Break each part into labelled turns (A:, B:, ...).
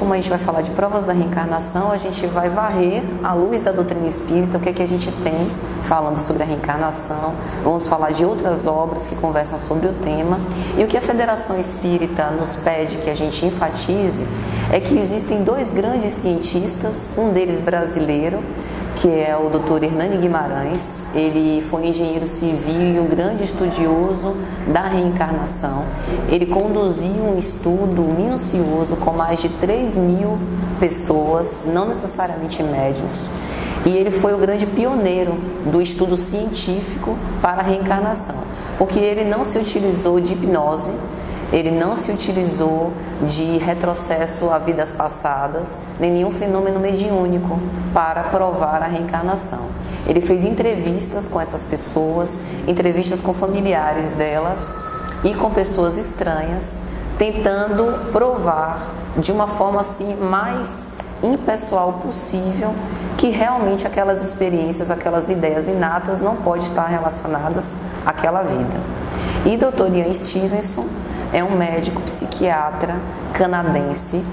A: como a gente vai falar de provas da reencarnação, a gente vai varrer à luz da doutrina espírita o que é que a gente tem falando sobre a reencarnação. Vamos falar de outras obras que conversam sobre o tema. E o que a Federação Espírita nos pede que a gente enfatize é que existem dois grandes cientistas, um deles brasileiro, que é o Dr. Hernani Guimarães. Ele foi engenheiro civil e um grande estudioso da reencarnação. Ele conduziu um estudo minucioso com mais de 3.000 pessoas, não necessariamente médiuns, e ele foi o grande pioneiro do estudo científico para a reencarnação, porque ele não se utilizou de hipnose, ele não se utilizou de retrocesso a vidas passadas, nem nenhum fenômeno mediúnico para provar a reencarnação. Ele fez entrevistas com essas pessoas, entrevistas com familiares delas e com pessoas estranhas, tentando provar de uma forma assim mais impessoal possível que realmente aquelas experiências, aquelas ideias inatas não podem estar relacionadas àquela vida. E Dr. Ian Stevenson é um médico psiquiatra canadense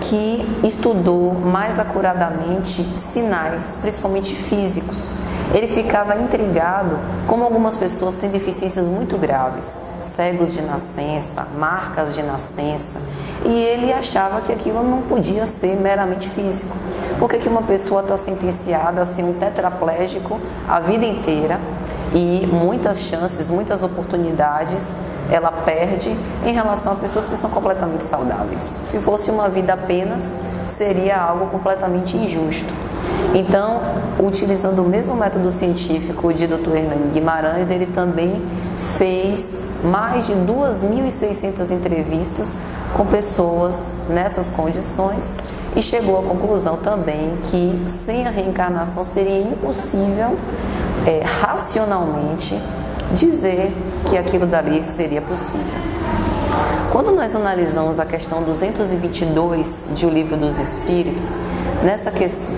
A: que estudou mais acuradamente sinais, principalmente físicos. Ele ficava intrigado como algumas pessoas têm deficiências muito graves, cegos de nascença, marcas de nascença, e ele achava que aquilo não podia ser meramente físico. Por que uma pessoa está sentenciada a ser um tetraplégico a vida inteira e muitas chances, muitas oportunidades ela perde em relação a pessoas que são completamente saudáveis? Se fosse uma vida apenas, seria algo completamente injusto. Então, utilizando o mesmo método científico de Dr. Hernani Guimarães, ele também fez mais de 2.600 entrevistas com pessoas nessas condições e chegou à conclusão também que sem a reencarnação seria impossível racionalmente dizer que aquilo dali seria possível. Quando nós analisamos a questão 222 de O Livro dos Espíritos,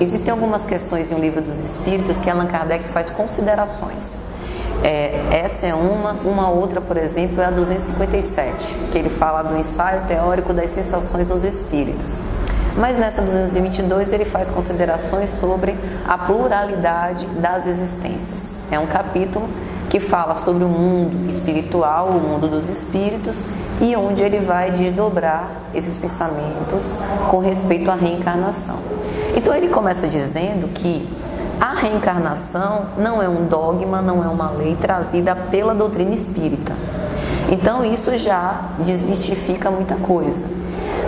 A: existem algumas questões em O Livro dos Espíritos que Allan Kardec faz considerações. Essa é uma outra, por exemplo, é a 257, que ele fala do ensaio teórico das sensações dos espíritos. Mas nessa 222 ele faz considerações sobre a pluralidade das existências. É um capítulo que fala sobre o mundo espiritual, o mundo dos espíritos, e onde ele vai desdobrar esses pensamentos com respeito à reencarnação. Então ele começa dizendo que a reencarnação não é um dogma, não é uma lei trazida pela doutrina espírita. Então isso já desmistifica muita coisa.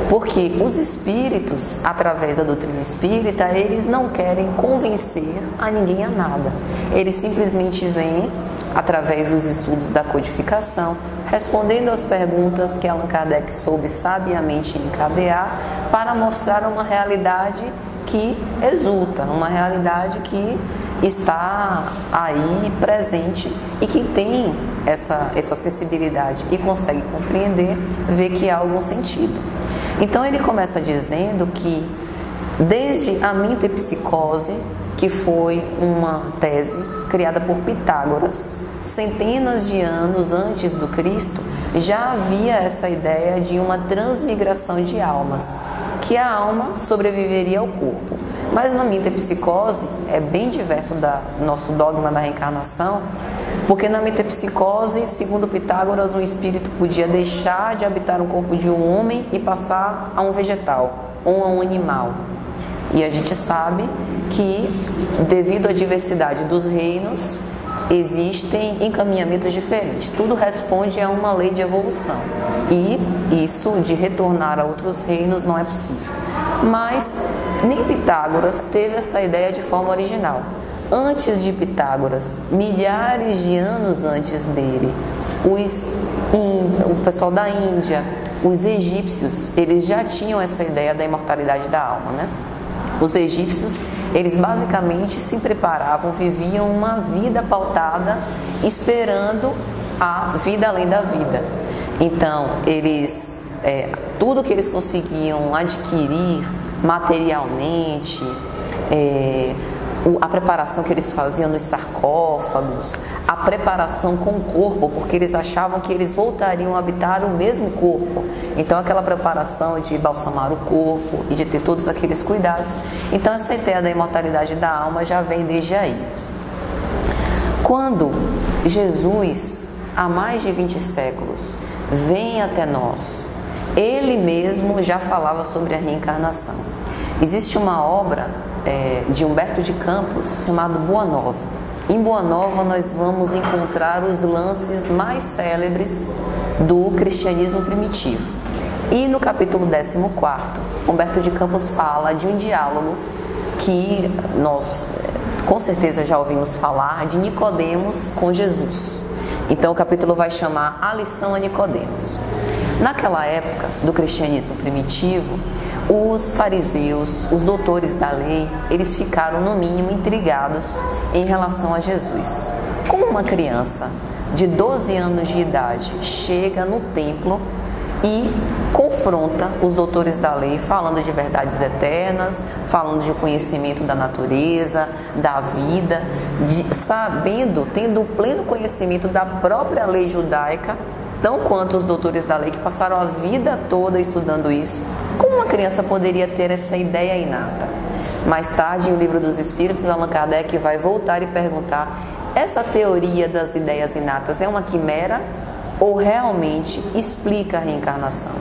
A: Porque os espíritos, através da doutrina espírita, eles não querem convencer a ninguém a nada. Eles simplesmente vêm, através dos estudos da codificação, respondendo às perguntas que Allan Kardec soube sabiamente encadear para mostrar uma realidade que exulta, uma realidade que está aí presente, e quem tem essa sensibilidade e consegue compreender, vê que há algum sentido. Então ele começa dizendo que desde a metempsicose, que foi uma tese criada por Pitágoras, centenas de anos antes do Cristo, já havia essa ideia de uma transmigração de almas, que a alma sobreviveria ao corpo. Mas na metempsicose é bem diverso do nosso dogma da reencarnação, porque na metempsicose, segundo Pitágoras, um espírito podia deixar de habitar o corpo de um homem e passar a um vegetal ou a um animal. E a gente sabe que, devido à diversidade dos reinos, existem encaminhamentos diferentes. Tudo responde a uma lei de evolução. E isso de retornar a outros reinos não é possível. Mas nem Pitágoras teve essa ideia de forma original. Antes de Pitágoras, milhares de anos antes dele, o pessoal da Índia, os egípcios, eles já tinham essa ideia da imortalidade da alma, né? Os egípcios, eles basicamente se preparavam, viviam uma vida pautada, esperando a vida além da vida. Então, tudo que eles conseguiam adquirir materialmente, a preparação que eles faziam nos sarcófagos, a preparação com o corpo, porque eles achavam que eles voltariam a habitar o mesmo corpo. Então aquela preparação de balsamar o corpo e de ter todos aqueles cuidados. Então essa ideia da imortalidade da alma já vem desde aí. Quando Jesus, há mais de 20 séculos, vem até nós, ele mesmo já falava sobre a reencarnação. Existe uma obra de Humberto de Campos chamada Boa Nova. Em Boa Nova nós vamos encontrar os lances mais célebres do cristianismo primitivo. E no capítulo 14, Humberto de Campos fala de um diálogo que nós com certeza já ouvimos falar, de Nicodemos com Jesus. Então o capítulo vai chamar A Lição a Nicodemos. Naquela época do cristianismo primitivo, os fariseus, os doutores da lei, eles ficaram no mínimo intrigados em relação a Jesus. Como uma criança de 12 anos de idade chega no templo e confronta os doutores da lei, falando de verdades eternas, falando de conhecimento da natureza, da vida, tendo pleno conhecimento da própria lei judaica, tão quanto os doutores da lei que passaram a vida toda estudando isso. Como uma criança poderia ter essa ideia inata? Mais tarde, em O Livro dos Espíritos, Allan Kardec vai voltar e perguntar: essa teoria das ideias inatas é uma quimera ou realmente explica a reencarnação?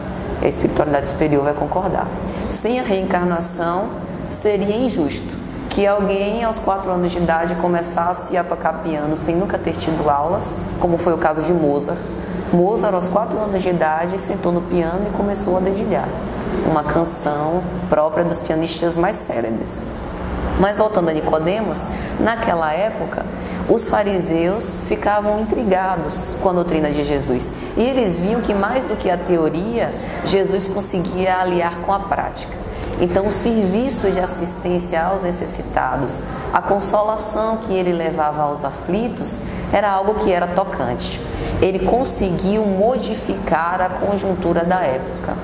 A: A espiritualidade superior vai concordar. Sem a reencarnação, seria injusto que alguém aos 4 anos de idade começasse a tocar piano sem nunca ter tido aulas, como foi o caso de Mozart. Mozart, aos 4 anos de idade, sentou no piano e começou a dedilhar uma canção própria dos pianistas mais célebres. Mas voltando a Nicodemos, naquela época, os fariseus ficavam intrigados com a doutrina de Jesus. E eles viam que mais do que a teoria, Jesus conseguia aliar com a prática. Então, o serviço de assistência aos necessitados, a consolação que ele levava aos aflitos, era algo que era tocante. Ele conseguiu modificar a conjuntura da época.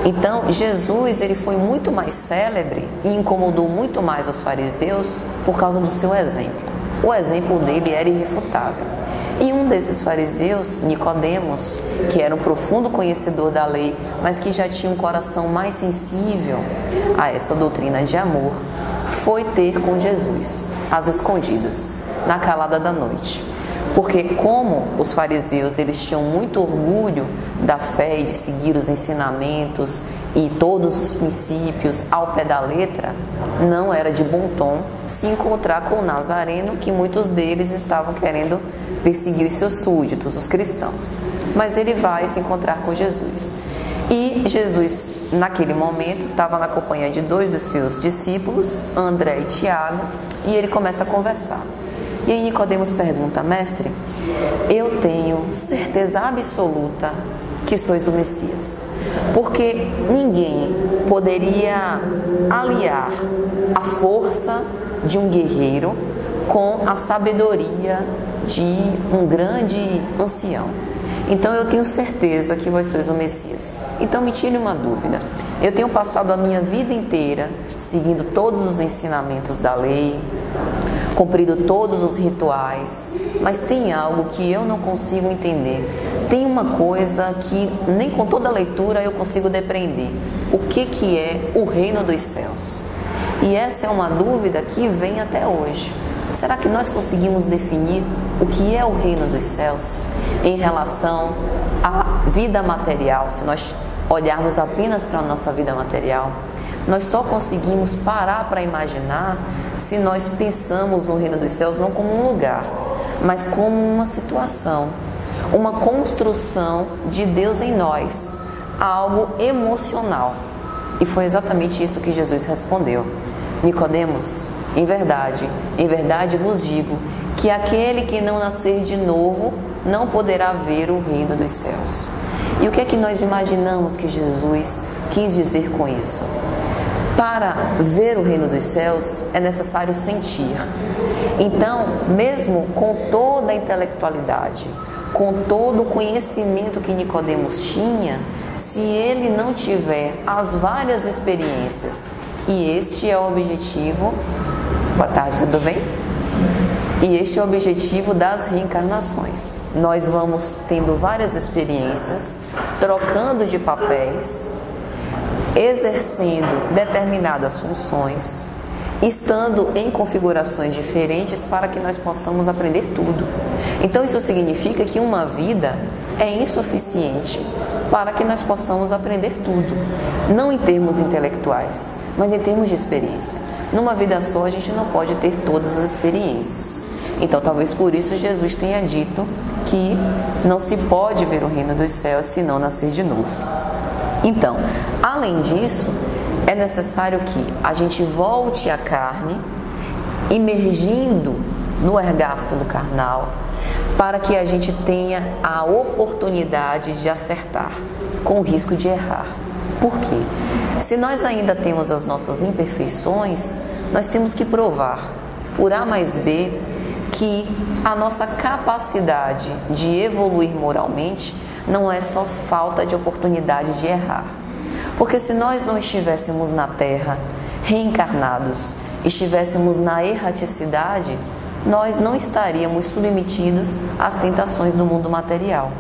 A: Então, Jesus ele foi muito mais célebre e incomodou muito mais os fariseus por causa do seu exemplo. O exemplo dele era irrefutável. E um desses fariseus, Nicodemos, que era um profundo conhecedor da lei, mas que já tinha um coração mais sensível a essa doutrina de amor, foi ter com Jesus, às escondidas, na calada da noite. Porque como os fariseus eles tinham muito orgulho da fé e de seguir os ensinamentos e todos os princípios ao pé da letra, não era de bom tom se encontrar com o Nazareno, que muitos deles estavam querendo perseguir os seus súditos, os cristãos. Mas ele vai se encontrar com Jesus. E Jesus, naquele momento, estava na companhia de 2 dos seus discípulos, André e Tiago, e ele começa a conversar. E aí Nicodemos pergunta: mestre, eu tenho certeza absoluta que sois o Messias, porque ninguém poderia aliar a força de um guerreiro com a sabedoria de um grande ancião. Então eu tenho certeza que vós sois o Messias. Então me tire uma dúvida. Eu tenho passado a minha vida inteira seguindo todos os ensinamentos da lei, cumprido todos os rituais, mas tem algo que eu não consigo entender. Tem uma coisa que nem com toda a leitura eu consigo depreender. O que é o reino dos céus? E essa é uma dúvida que vem até hoje. Será que nós conseguimos definir o que é o reino dos céus em relação à vida material? Se nós olharmos apenas para a nossa vida material, nós só conseguimos parar para imaginar se nós pensamos no reino dos céus não como um lugar, mas como uma situação, uma construção de Deus em nós, algo emocional. E foi exatamente isso que Jesus respondeu: Nicodemos, em verdade vos digo que aquele que não nascer de novo não poderá ver o reino dos céus. E o que é que nós imaginamos que Jesus quis dizer com isso? Para ver o reino dos céus é necessário sentir. Então, mesmo com toda a intelectualidade, com todo o conhecimento que Nicodemos tinha, se ele não tiver as várias experiências, e este é o objetivo Boa tarde, tudo bem? E este é o objetivo das reencarnações. Nós vamos tendo várias experiências, trocando de papéis, exercendo determinadas funções, estando em configurações diferentes para que nós possamos aprender tudo. Então isso significa que uma vida é insuficiente para que nós possamos aprender tudo, não em termos intelectuais, mas em termos de experiência. Numa vida só a gente não pode ter todas as experiências. Então talvez por isso Jesus tenha dito que não se pode ver o reino dos céus se não nascer de novo. Então, além disso, é necessário que a gente volte à carne, imergindo no ergaço do carnal, para que a gente tenha a oportunidade de acertar, com o risco de errar. Por quê? Se nós ainda temos as nossas imperfeições, nós temos que provar, por A mais B, que a nossa capacidade de evoluir moralmente não é só falta de oportunidade de errar. Porque se nós não estivéssemos na Terra, reencarnados, estivéssemos na erraticidade, nós não estaríamos submetidos às tentações do mundo material.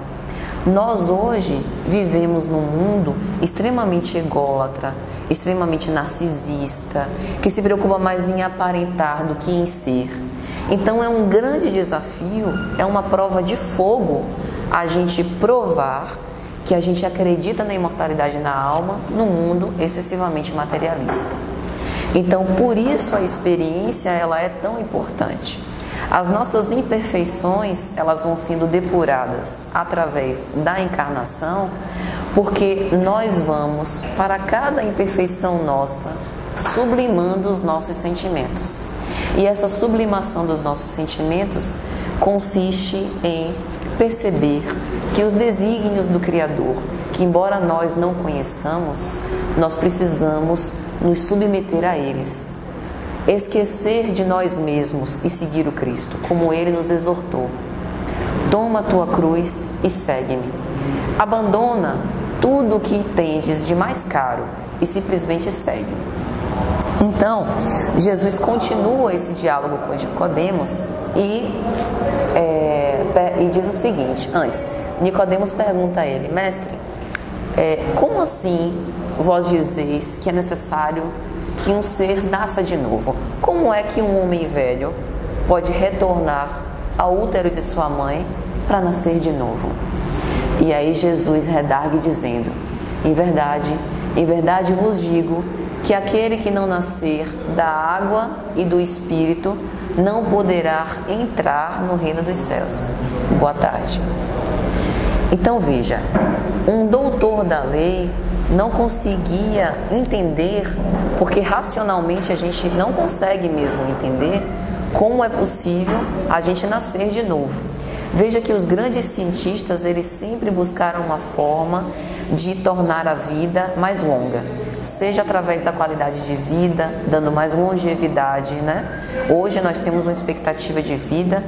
A: Nós hoje vivemos num mundo extremamente ególatra, extremamente narcisista, que se preocupa mais em aparentar do que em ser. Então é um grande desafio, é uma prova de fogo a gente provar que a gente acredita na imortalidade na alma no mundo excessivamente materialista. Então, por isso a experiência ela é tão importante. As nossas imperfeições, elas vão sendo depuradas através da encarnação, porque nós vamos, para cada imperfeição nossa, sublimando os nossos sentimentos. E essa sublimação dos nossos sentimentos consiste em perceber que os desígnios do Criador, que embora nós não conheçamos, nós precisamos nos submeter a eles. Esquecer de nós mesmos e seguir o Cristo, como Ele nos exortou. Toma a tua cruz e segue-me. Abandona tudo o que tendes de mais caro e simplesmente segue. Então, Jesus continua esse diálogo com Nicodemos e diz o seguinte, antes, Nicodemos pergunta a ele, mestre, como assim vós dizeis que é necessário que um ser nasça de novo? Como é que um homem velho pode retornar ao útero de sua mãe para nascer de novo? E aí Jesus redargue dizendo, em verdade vos digo que aquele que não nascer da água e do Espírito não poderá entrar no reino dos céus. Boa tarde. Então veja, um doutor da lei não conseguia entender, porque racionalmente a gente não consegue mesmo entender como é possível a gente nascer de novo. Veja que os grandes cientistas, eles sempre buscaram uma forma de tornar a vida mais longa, seja através da qualidade de vida, dando mais longevidade, né? Hoje nós temos uma expectativa de vida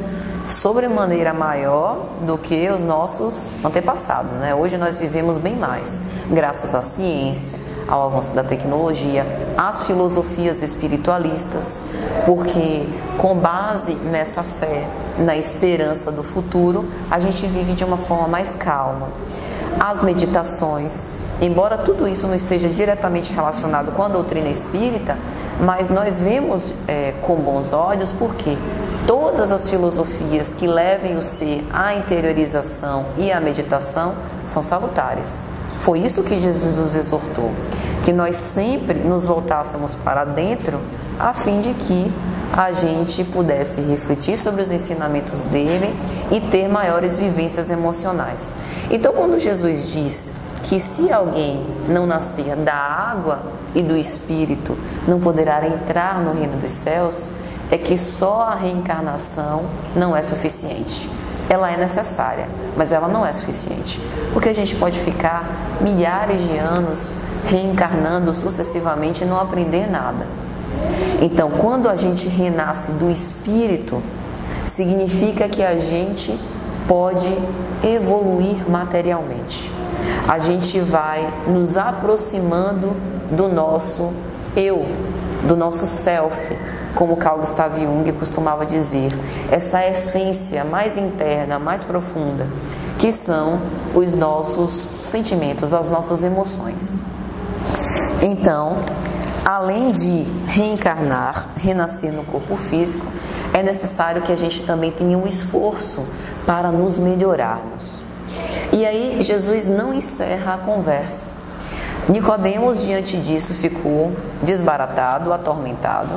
A: sobremaneira maior do que os nossos antepassados, né? Hoje nós vivemos bem mais, graças à ciência, ao avanço da tecnologia, às filosofias espiritualistas, porque com base nessa fé, na esperança do futuro, a gente vive de uma forma mais calma. As meditações, embora tudo isso não esteja diretamente relacionado com a doutrina espírita, mas nós vemos com bons olhos, porque todas as filosofias que levem o ser à interiorização e à meditação são salutares. Foi isso que Jesus nos exortou, que nós sempre nos voltássemos para dentro, a fim de que a gente pudesse refletir sobre os ensinamentos dele e ter maiores vivências emocionais. Então, quando Jesus diz que se alguém não nascer da água e do Espírito, não poderá entrar no reino dos céus, é que só a reencarnação não é suficiente. Ela é necessária, mas ela não é suficiente, porque a gente pode ficar milhares de anos reencarnando sucessivamente e não aprender nada. Então, quando a gente renasce do Espírito, significa que a gente pode evoluir materialmente. A gente vai nos aproximando do nosso eu, do nosso self, como Carl Gustav Jung costumava dizer, essa essência mais interna, mais profunda, que são os nossos sentimentos, as nossas emoções. Então, além de reencarnar, renascer no corpo físico, é necessário que a gente também tenha um esforço para nos melhorarmos. E aí Jesus não encerra a conversa. Nicodemos, diante disso, ficou desbaratado, atormentado,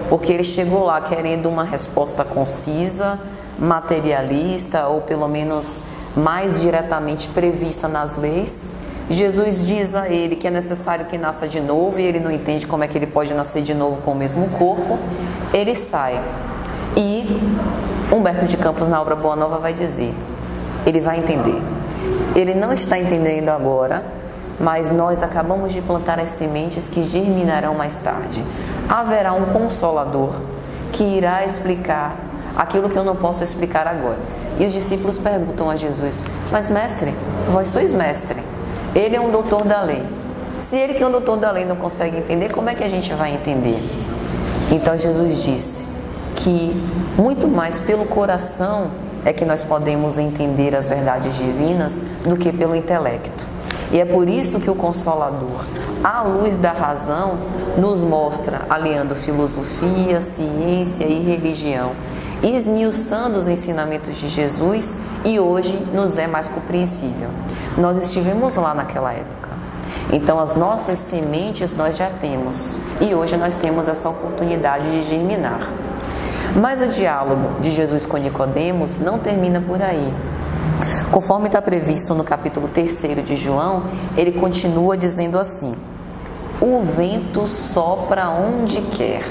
A: porque ele chegou lá querendo uma resposta concisa, materialista, ou pelo menos mais diretamente prevista nas leis. Jesus diz a ele que é necessário que nasça de novo, e ele não entende como é que ele pode nascer de novo com o mesmo corpo. Ele sai. E Humberto de Campos, na obra Boa Nova, vai dizer, ele vai entender. Ele não está entendendo agora, mas nós acabamos de plantar as sementes que germinarão mais tarde. Haverá um Consolador que irá explicar aquilo que eu não posso explicar agora. E os discípulos perguntam a Jesus, mas mestre, vós sois mestre, ele é um doutor da lei. Se ele que é um doutor da lei não consegue entender, como é que a gente vai entender? Então Jesus disse que muito mais pelo coração é que nós podemos entender as verdades divinas do que pelo intelecto. E é por isso que o Consolador, à luz da razão, nos mostra aliando filosofia, ciência e religião, esmiuçando os ensinamentos de Jesus, e hoje nos é mais compreensível. Nós estivemos lá naquela época. Então as nossas sementes nós já temos, e hoje nós temos essa oportunidade de germinar. Mas o diálogo de Jesus com Nicodemos não termina por aí. Conforme está previsto no capítulo 3 de João, ele continua dizendo assim: o vento sopra onde quer.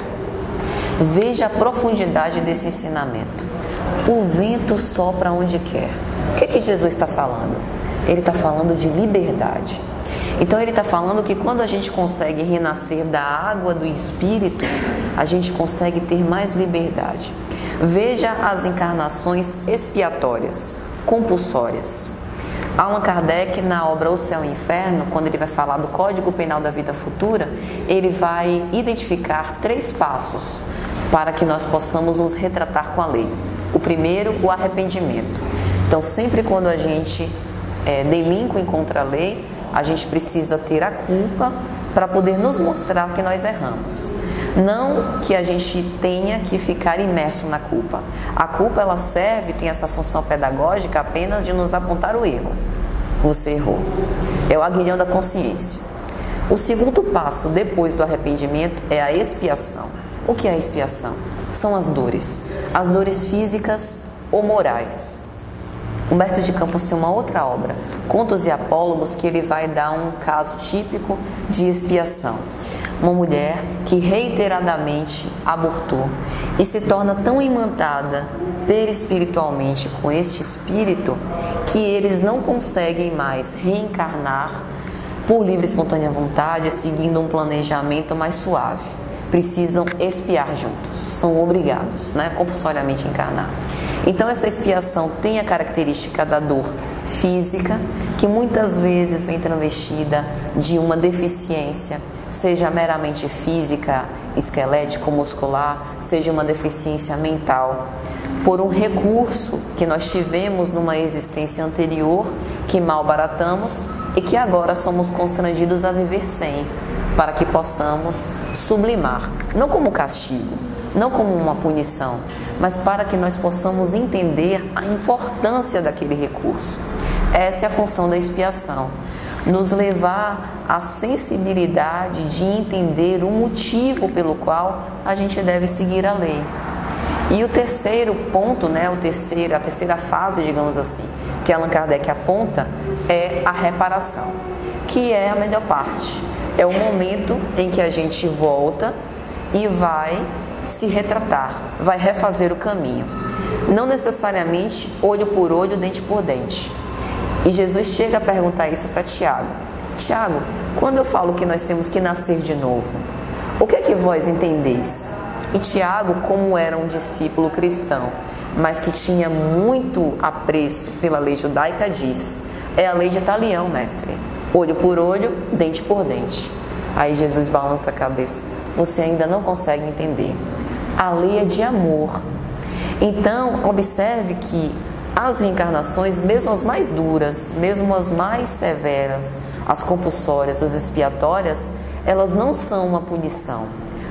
A: Veja a profundidade desse ensinamento. O vento sopra onde quer. O que Jesus está falando? Ele está falando de liberdade. Então ele está falando que quando a gente consegue renascer da água do Espírito, a gente consegue ter mais liberdade. Veja as encarnações expiatórias, compulsórias. Allan Kardec, na obra O Céu e o Inferno, quando ele vai falar do Código Penal da Vida Futura, ele vai identificar 3 passos para que nós possamos nos retratar com a lei. O primeiro, o arrependimento. Então, sempre quando a gente delinque contra a lei, a gente precisa ter a culpa para poder nos mostrar que nós erramos. Não que a gente tenha que ficar imerso na culpa. A culpa, ela serve, tem essa função pedagógica apenas de nos apontar o erro. Você errou. É o aguilhão da consciência. O segundo passo, depois do arrependimento, é a expiação. O que é a expiação? São as dores físicas ou morais. Humberto de Campos tem uma outra obra, Contos e Apólogos, que ele vai dar um caso típico de expiação. Uma mulher que reiteradamente abortou e se torna tão imantada perispiritualmente com este espírito que eles não conseguem mais reencarnar por livre e espontânea vontade, seguindo um planejamento mais suave. Precisam expiar juntos, são obrigados, compulsoriamente a encarnar. Então essa expiação tem a característica da dor física, que muitas vezes vem travestida de uma deficiência, seja meramente física, esquelética ou muscular, seja uma deficiência mental, por um recurso que nós tivemos numa existência anterior, que malbaratamos e que agora somos constrangidos a viver sem, para que possamos sublimar, não como castigo, não como uma punição, mas para que nós possamos entender a importância daquele recurso. Essa é a função da expiação, nos levar à sensibilidade de entender o motivo pelo qual a gente deve seguir a lei. E o terceiro ponto, a terceira fase, digamos assim, que Allan Kardec aponta, é a reparação, que é a melhor parte. É o momento em que a gente volta e vai se retratar, vai refazer o caminho. Não necessariamente olho por olho, dente por dente. E Jesus chega a perguntar isso para Tiago. Tiago, quando eu falo que nós temos que nascer de novo, o que é que vós entendeis? E Tiago, como era um discípulo cristão, mas que tinha muito apreço pela lei judaica, diz: é a lei de Talião, mestre. Olho por olho, dente por dente. Aí Jesus balança a cabeça. Você ainda não consegue entender. A lei é de amor. Então, observe que as reencarnações, mesmo as mais duras, mesmo as mais severas, as compulsórias, as expiatórias, elas não são uma punição.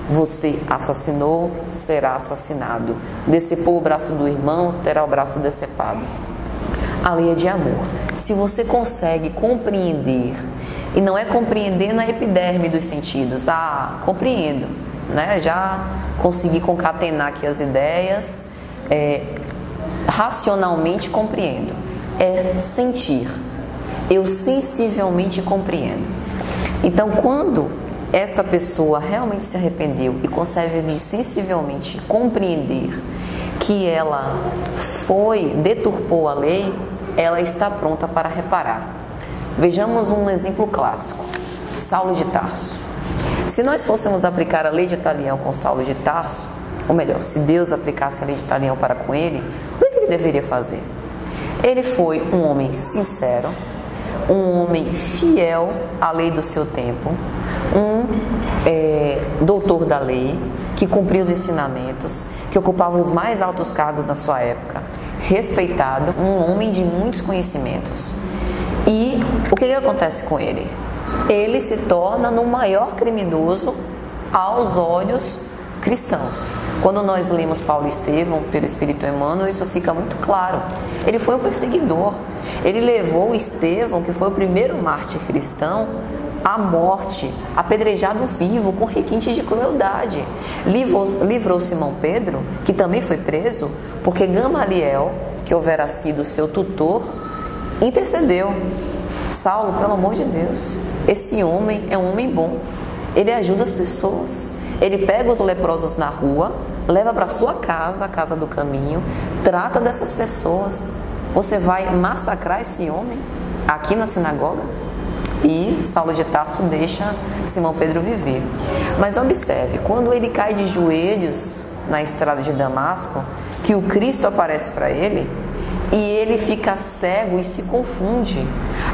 A: Você assassinou, será assassinado. Decepou o braço do irmão, terá o braço decepado. A lei é de amor. Se você consegue compreender, e não é compreender na epiderme dos sentidos, compreendo, né? Já consegui concatenar aqui as ideias, racionalmente compreendo. É sentir. Eu sensivelmente compreendo. Então, quando esta pessoa realmente se arrependeu e consegue sensivelmente compreender que ela deturpou a lei, ela está pronta para reparar. Vejamos um exemplo clássico: Saulo de Tarso. Se nós fôssemos aplicar a lei de Talião com Saulo de Tarso, ou melhor, se Deus aplicasse a lei de Talião para com ele, o que ele deveria fazer? Ele foi um homem sincero, um homem fiel à lei do seu tempo, um doutor da lei, que cumpria os ensinamentos, que ocupava os mais altos cargos na sua época, respeitado, um homem de muitos conhecimentos. E o que acontece com ele? Ele se torna no maior criminoso aos olhos cristãos. Quando nós lemos Paulo e Estevão pelo Espírito Emmanuel, isso fica muito claro. Ele foi um perseguidor. Ele levou Estevão, que foi o primeiro mártir cristão, à morte, apedrejado vivo, com requintes de crueldade. Livrou Simão Pedro, que também foi preso, porque Gamaliel, que houvera sido seu tutor, intercedeu. Saulo, pelo amor de Deus, esse homem é um homem bom. Ele ajuda as pessoas. Ele pega os leprosos na rua, leva para sua casa, a casa do caminho, trata dessas pessoas. Você vai massacrar esse homem aqui na sinagoga? E Saulo de Tarso deixa Simão Pedro viver. Mas observe, quando ele cai de joelhos na estrada de Damasco, que o Cristo aparece para ele, e ele fica cego e se confunde.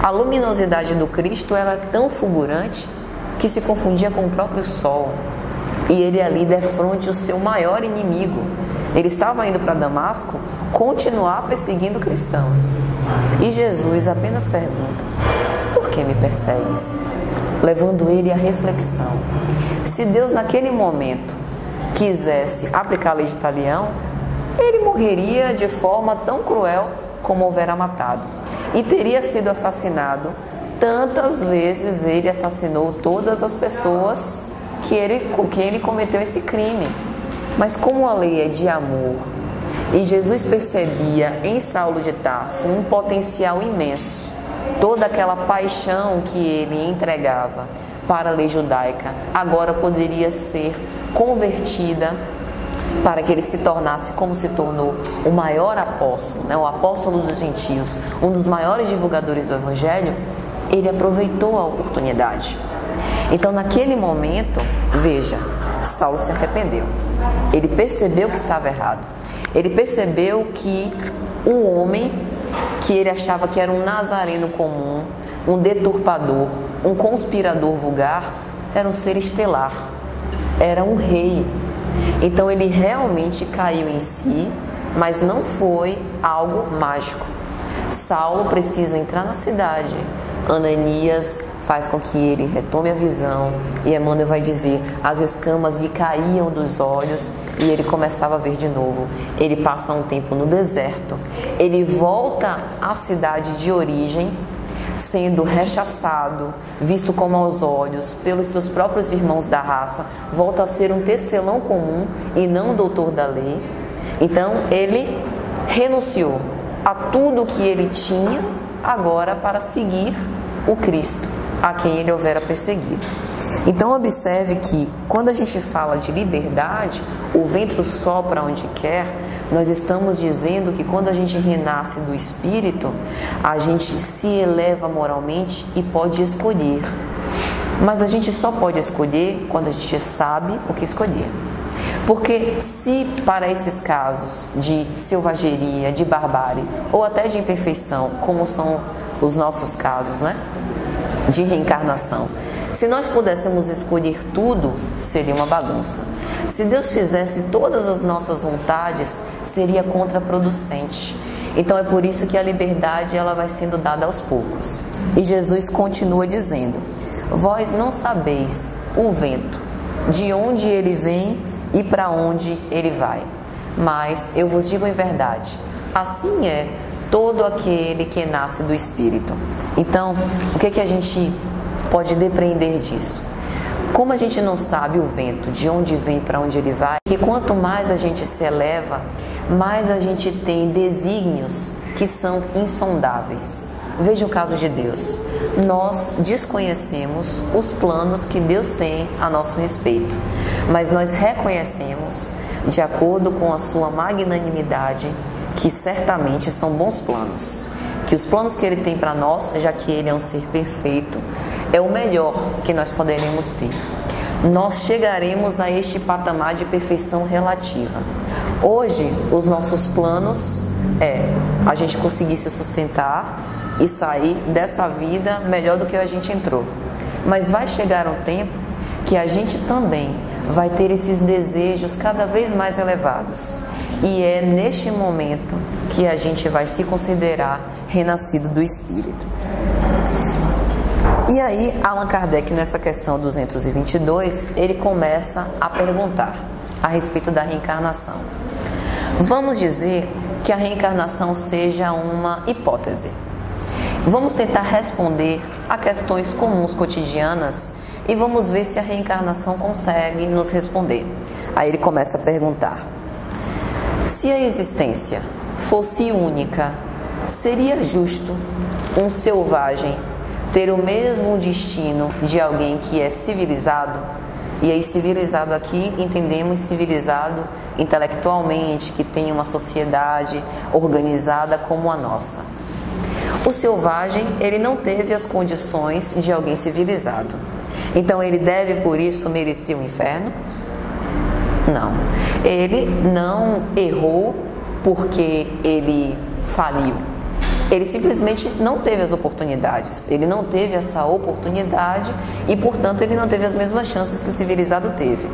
A: A luminosidade do Cristo era tão fulgurante que se confundia com o próprio sol. E ele ali defronte o seu maior inimigo. Ele estava indo para Damasco continuar perseguindo cristãos. E Jesus apenas pergunta: por que me persegues? Levando ele à reflexão. Se Deus naquele momento quisesse aplicar a lei de Talião, ele morreria de forma tão cruel como houvera matado. E teria sido assassinado tantas vezes ele assassinou todas as pessoas com quem ele cometeu esse crime. Mas como a lei é de amor, e Jesus percebia em Saulo de Tarso um potencial imenso, toda aquela paixão que ele entregava para a lei judaica, agora poderia ser convertida para que ele se tornasse como se tornou o maior apóstolo, né? O apóstolo dos gentios, um dos maiores divulgadores do evangelho. Ele aproveitou a oportunidade. Então, naquele momento, veja, Saulo se arrependeu. Ele percebeu que estava errado. Ele percebeu que um homem que ele achava que era um nazareno comum, um deturpador, um conspirador vulgar, era um ser estelar, era um rei. Então ele realmente caiu em si, mas não foi algo mágico. Saulo precisa entrar na cidade. Ananias faz com que ele retome a visão, e Emmanuel vai dizer, as escamas lhe caíam dos olhos e ele começava a ver de novo. Ele passa um tempo no deserto, ele volta à cidade de origem, sendo rechaçado, visto como aos olhos pelos seus próprios irmãos da raça, volta a ser um tecelão comum e não um doutor da lei. Então ele renunciou a tudo que ele tinha agora para seguir o Cristo, a quem ele houvera perseguido. Então observe que quando a gente fala de liberdade, o vento sopra onde quer, nós estamos dizendo que quando a gente renasce do Espírito, a gente se eleva moralmente e pode escolher. Mas a gente só pode escolher quando a gente sabe o que escolher. Porque se para esses casos de selvageria, de barbárie ou até de imperfeição, como são os nossos casos, né, de reencarnação, Se nós pudéssemos escolher tudo, seria uma bagunça. Se Deus fizesse todas as nossas vontades, seria contraproducente. Então é por isso que a liberdade ela vai sendo dada aos poucos. E Jesus continua dizendo: vós não sabeis o vento, de onde ele vem e para onde ele vai. Mas eu vos digo em verdade, assim é todo aquele que nasce do Espírito. Então, o que a gente pode depreender disso? Como a gente não sabe o vento, de onde vem para onde ele vai, que quanto mais a gente se eleva, mais a gente tem desígnios que são insondáveis. Veja o caso de Deus. Nós desconhecemos os planos que Deus tem a nosso respeito, mas nós reconhecemos, de acordo com a sua magnanimidade, que certamente são bons planos, que os planos que Ele tem para nós, já que Ele é um ser perfeito, é o melhor que nós poderemos ter. Nós chegaremos a este patamar de perfeição relativa. Hoje, os nossos planos é a gente conseguir se sustentar e sair dessa vida melhor do que a gente entrou. Mas vai chegar um tempo que a gente também vai ter esses desejos cada vez mais elevados. E é neste momento que a gente vai se considerar renascido do Espírito. E aí, Allan Kardec, nessa questão 222, ele começa a perguntar a respeito da reencarnação. Vamos dizer que a reencarnação seja uma hipótese. Vamos tentar responder a questões comuns cotidianas e vamos ver se a reencarnação consegue nos responder. Aí ele começa a perguntar: se a existência fosse única, seria justo um selvagem ter o mesmo destino de alguém que é civilizado? E aí civilizado aqui, entendemos civilizado intelectualmente, que tem uma sociedade organizada como a nossa. O selvagem, ele não teve as condições de alguém civilizado. Então ele deve, por isso, merecer o inferno? Não. Ele não errou porque ele faliu. Ele simplesmente não teve as oportunidades. Ele não teve essa oportunidade e, portanto, ele não teve as mesmas chances que o civilizado teve.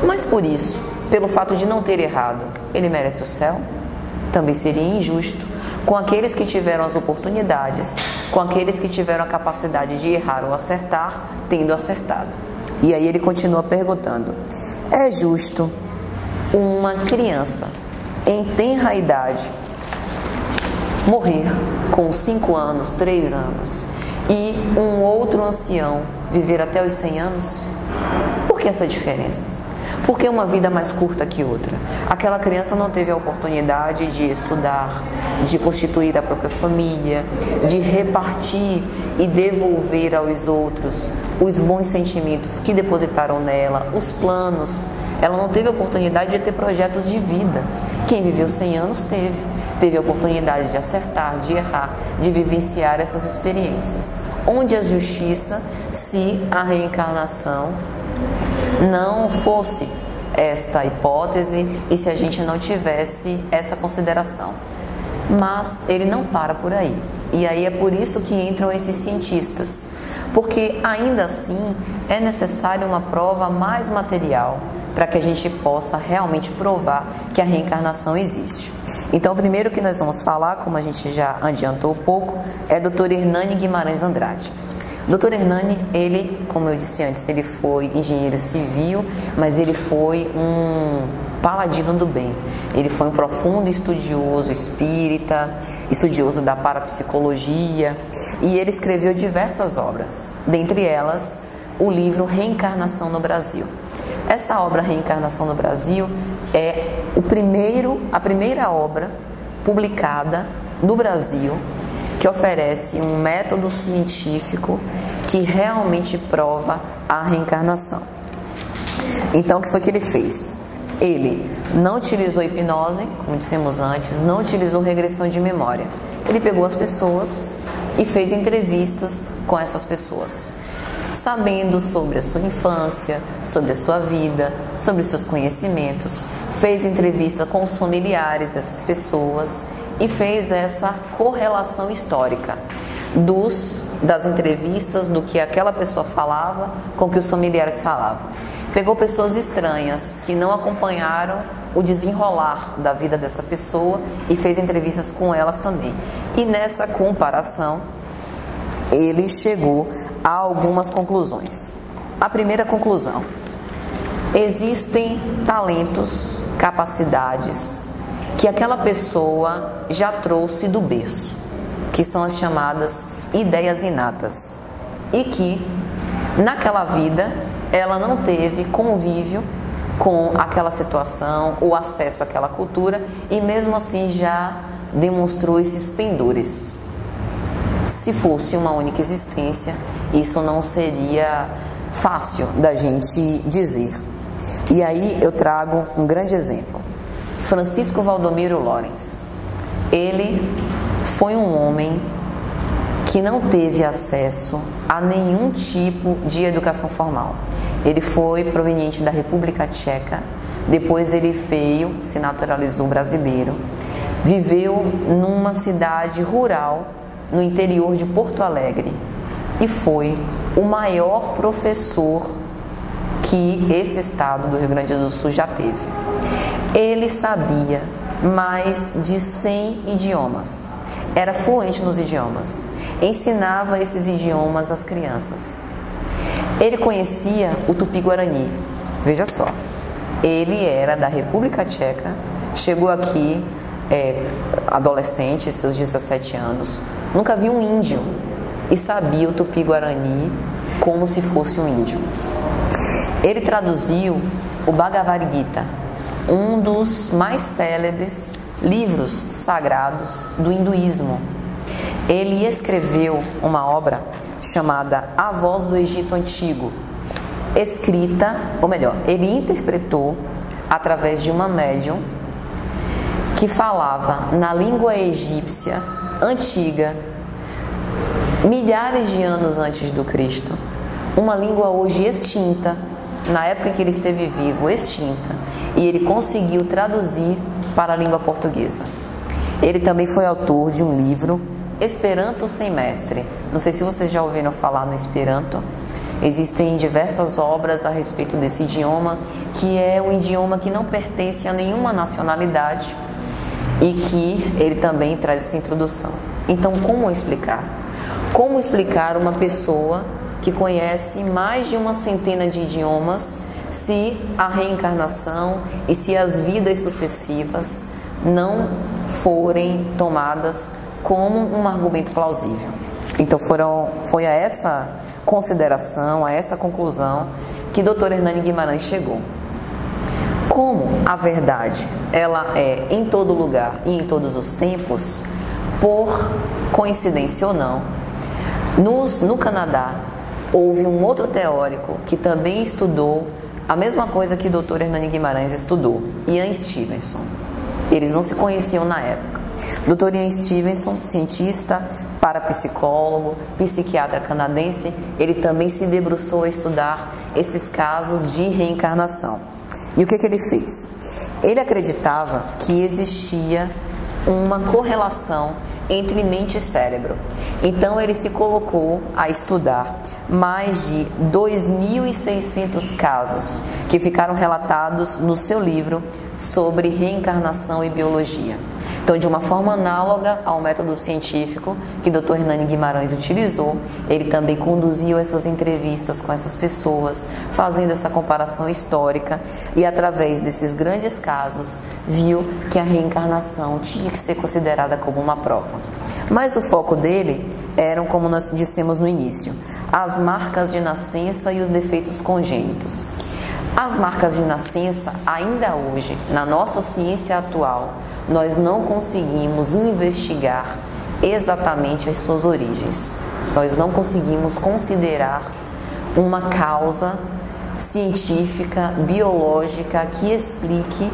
A: Mas por isso, pelo fato de não ter errado, ele merece o céu? Também seria injusto com aqueles que tiveram as oportunidades, com aqueles que tiveram a capacidade de errar ou acertar, tendo acertado. E aí ele continua perguntando: é justo uma criança em tenra idade morrer com 5 anos, 3 anos e um outro ancião viver até os 100 anos? Por que essa diferença? Por que uma vida mais curta que outra? Aquela criança não teve a oportunidade de estudar, de constituir a própria família, de repartir e devolver aos outros os bons sentimentos que depositaram nela, os planos. Ela não teve a oportunidade de ter projetos de vida. Quem viveu 100 anos teve a oportunidade de acertar, de errar, de vivenciar essas experiências. Onde a justiça, se a reencarnação não fosse esta hipótese e se a gente não tivesse essa consideração? Mas ele não para por aí. E aí é por isso que entram esses cientistas, porque ainda assim é necessário uma prova mais material para que a gente possa realmente provar que a reencarnação existe. Então, o primeiro que nós vamos falar, como a gente já adiantou um pouco, é Dr. Hernani Guimarães Andrade. Dr. Hernani, ele, como eu disse antes, ele foi engenheiro civil, mas ele foi um paladino do bem. Ele foi um profundo estudioso espírita, estudioso da parapsicologia, e ele escreveu diversas obras, dentre elas o livro Reencarnação no Brasil. Essa obra Reencarnação no Brasil é a primeira obra publicada no Brasil que oferece um método científico que realmente prova a reencarnação. Então, o que foi que ele fez? Ele não utilizou hipnose, como dissemos antes, não utilizou regressão de memória. Ele pegou as pessoas e fez entrevistas com essas pessoas, sabendo sobre a sua infância, sobre a sua vida, sobre os seus conhecimentos, fez entrevista com os familiares dessas pessoas e fez essa correlação histórica. das entrevistas, do que aquela pessoa falava com o que os familiares falavam. Pegou pessoas estranhas que não acompanharam o desenrolar da vida dessa pessoa e fez entrevistas com elas também. E nessa comparação, ele chegou a algumas conclusões. A primeira conclusão: existem talentos, capacidades que aquela pessoa já trouxe do berço, que são as chamadas ideias inatas, e que naquela vida ela não teve convívio com aquela situação ou acesso àquela cultura, e mesmo assim já demonstrou esses pendores. Se fosse uma única existência, isso não seria fácil da gente dizer. E aí eu trago um grande exemplo: Francisco Valdomiro Lorens. Ele foi um homem que não teve acesso a nenhum tipo de educação formal. Ele foi proveniente da República Tcheca, depois ele veio, se naturalizou brasileiro, viveu numa cidade rural no interior de Porto Alegre e foi o maior professor que esse estado do Rio Grande do Sul já teve. Ele sabia mais de 100 idiomas, era fluente nos idiomas, ensinava esses idiomas às crianças. Ele conhecia o Tupi-Guarani. Veja só, ele era da República Tcheca, chegou aqui adolescente, seus 17 anos, nunca viu um índio e sabia o Tupi-Guarani como se fosse um índio. Ele traduziu o Bhagavad Gita, um dos mais célebres livros sagrados do hinduísmo. Ele escreveu uma obra chamada A Voz do Egito Antigo, escrita, ou melhor, ele interpretou através de uma médium que falava na língua egípcia antiga, milhares de anos antes do Cristo, uma língua hoje extinta, na época que ele esteve vivo, extinta, e ele conseguiu traduzir para a língua portuguesa. Ele também foi autor de um livro, Esperanto Sem Mestre. Não sei se vocês já ouviram falar no Esperanto. Existem diversas obras a respeito desse idioma, que é um idioma que não pertence a nenhuma nacionalidade e que ele também traz essa introdução. Então, como explicar? Como explicar uma pessoa que conhece mais de uma centena de idiomas se a reencarnação e se as vidas sucessivas não forem tomadas como um argumento plausível? Então foi a essa consideração, a essa conclusão que o Dr. Hernani Guimarães chegou. Como a verdade ela é em todo lugar e em todos os tempos, por coincidência ou não, no Canadá houve um outro teórico que também estudou a mesma coisa que o Dr. Hernani Guimarães estudou, Ian Stevenson. Eles não se conheciam na época. Dr. Ian Stevenson, cientista, parapsicólogo, psiquiatra canadense, ele também se debruçou a estudar esses casos de reencarnação. E o que ele fez? Ele acreditava que existia uma correlação entre mente e cérebro. Então ele se colocou a estudar mais de 2.600 casos que ficaram relatados no seu livro sobre reencarnação e biologia. Então, de uma forma análoga ao método científico que o Dr. Hernani Guimarães utilizou, ele também conduziu essas entrevistas com essas pessoas, fazendo essa comparação histórica, e através desses grandes casos viu que a reencarnação tinha que ser considerada como uma prova. Mas o foco dele eram, como nós dissemos no início, as marcas de nascença e os defeitos congênitos. As marcas de nascença, ainda hoje, na nossa ciência atual, nós não conseguimos investigar exatamente as suas origens. Nós não conseguimos considerar uma causa científica, biológica, que explique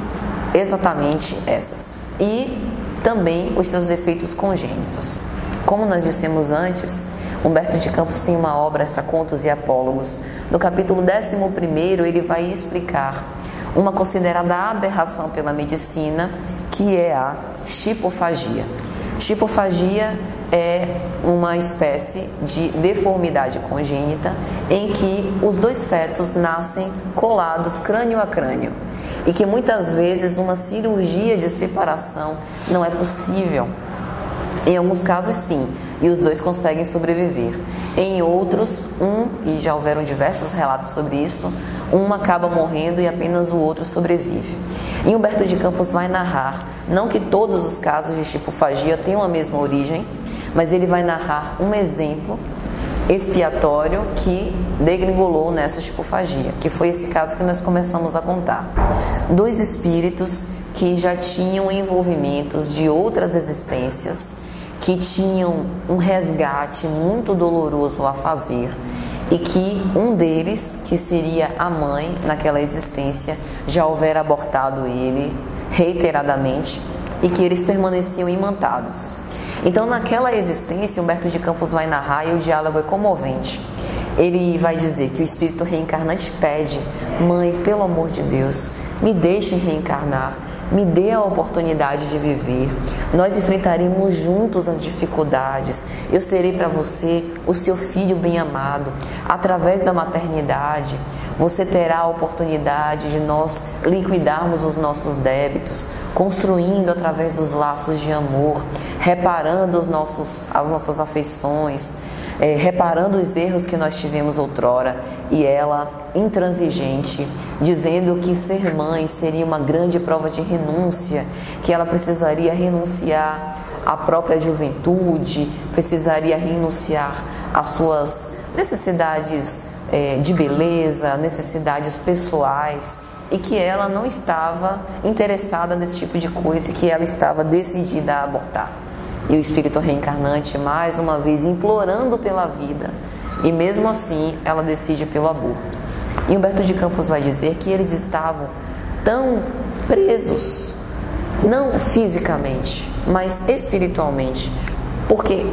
A: exatamente essas. E também os seus defeitos congênitos. Como nós dissemos antes, Humberto de Campos tem uma obra, essa Contos e Apólogos. No capítulo 11º, ele vai explicar uma considerada aberração pela medicina, que é a chipofagia. Chipofagia é uma espécie de deformidade congênita em que os dois fetos nascem colados crânio a crânio e que muitas vezes uma cirurgia de separação não é possível. Em alguns casos sim, e os dois conseguem sobreviver. Em outros, e já houveram diversos relatos sobre isso, um acaba morrendo e apenas o outro sobrevive. E Humberto de Campos vai narrar, não que todos os casos de chipofagia tenham a mesma origem, mas ele vai narrar um exemplo expiatório que degringolou nessa chipofagia, que foi esse caso que nós começamos a contar. Dois espíritos que já tinham envolvimentos de outras existências, que tinham um resgate muito doloroso a fazer e que um deles, que seria a mãe naquela existência, já houvera abortado ele reiteradamente e que eles permaneciam imantados. Então, naquela existência, Humberto de Campos vai narrar e o diálogo é comovente. Ele vai dizer que o espírito reencarnante pede: mãe, pelo amor de Deus, me deixe reencarnar, me dê a oportunidade de viver. Nós enfrentaremos juntos as dificuldades. Eu serei para você o seu filho bem amado. Através da maternidade, você terá a oportunidade de nós liquidarmos os nossos débitos, construindo através dos laços de amor, reparando as nossas afeições, reparando os erros que nós tivemos outrora. E ela, intransigente, dizendo que ser mãe seria uma grande prova de renúncia, que ela precisaria renunciar à própria juventude, precisaria renunciar às suas necessidades de beleza, necessidades pessoais, e que ela não estava interessada nesse tipo de coisa e que ela estava decidida a abortar. E o espírito reencarnante, mais uma vez, implorando pela vida, e mesmo assim ela decide pelo aborto. E Humberto de Campos vai dizer que eles estavam tão presos, não fisicamente, mas espiritualmente, porque,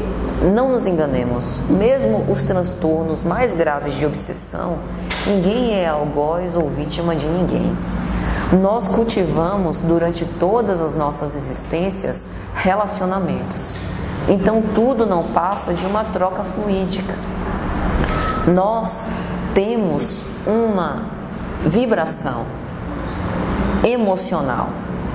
A: não nos enganemos, mesmo os transtornos mais graves de obsessão, ninguém é algoz ou vítima de ninguém. Nós cultivamos durante todas as nossas existências relacionamentos. Então tudo não passa de uma troca fluídica. Nós temos uma vibração emocional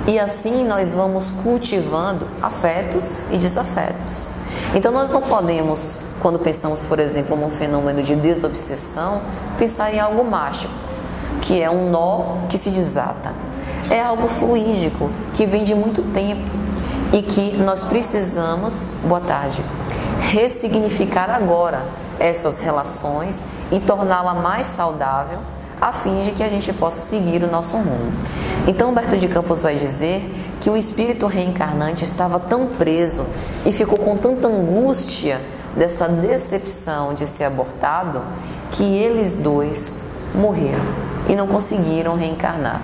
A: e assim nós vamos cultivando afetos e desafetos. Então nós não podemos, quando pensamos, por exemplo, num fenômeno de desobsessão, pensar em algo mágico, que é um nó que se desata. É algo fluídico, que vem de muito tempo e que nós precisamos, ressignificar agora essas relações e torná-la mais saudável, a fim de que a gente possa seguir o nosso rumo. Então Humberto de Campos vai dizer que o espírito reencarnante estava tão preso e ficou com tanta angústia dessa decepção de ser abortado, que eles dois morreram e não conseguiram reencarnar.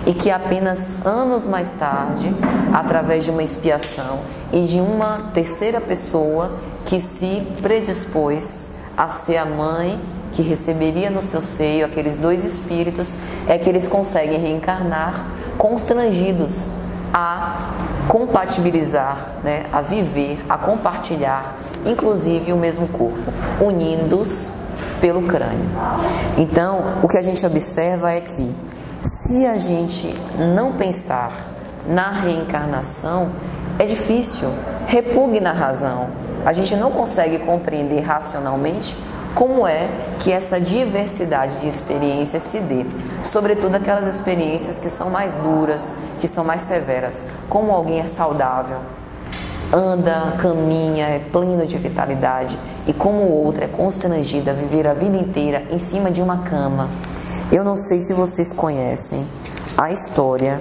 A: E que apenas anos mais tarde, através de uma expiação e de uma terceira pessoa que se predispôs a ser a mãe que receberia no seu seio aqueles dois espíritos, é que eles conseguem reencarnar constrangidos a compatibilizar, a viver, a compartilhar, inclusive o mesmo corpo, unindo-os pelo crânio. Então, o que a gente observa é que, se a gente não pensar na reencarnação, é difícil, repugna a razão. A gente não consegue compreender racionalmente como é que essa diversidade de experiências se dê, sobretudo aquelas experiências que são mais duras, que são mais severas, como alguém é saudável, anda, caminha, é pleno de vitalidade, e como o outro é constrangido a viver a vida inteira em cima de uma cama. Eu não sei se vocês conhecem a história,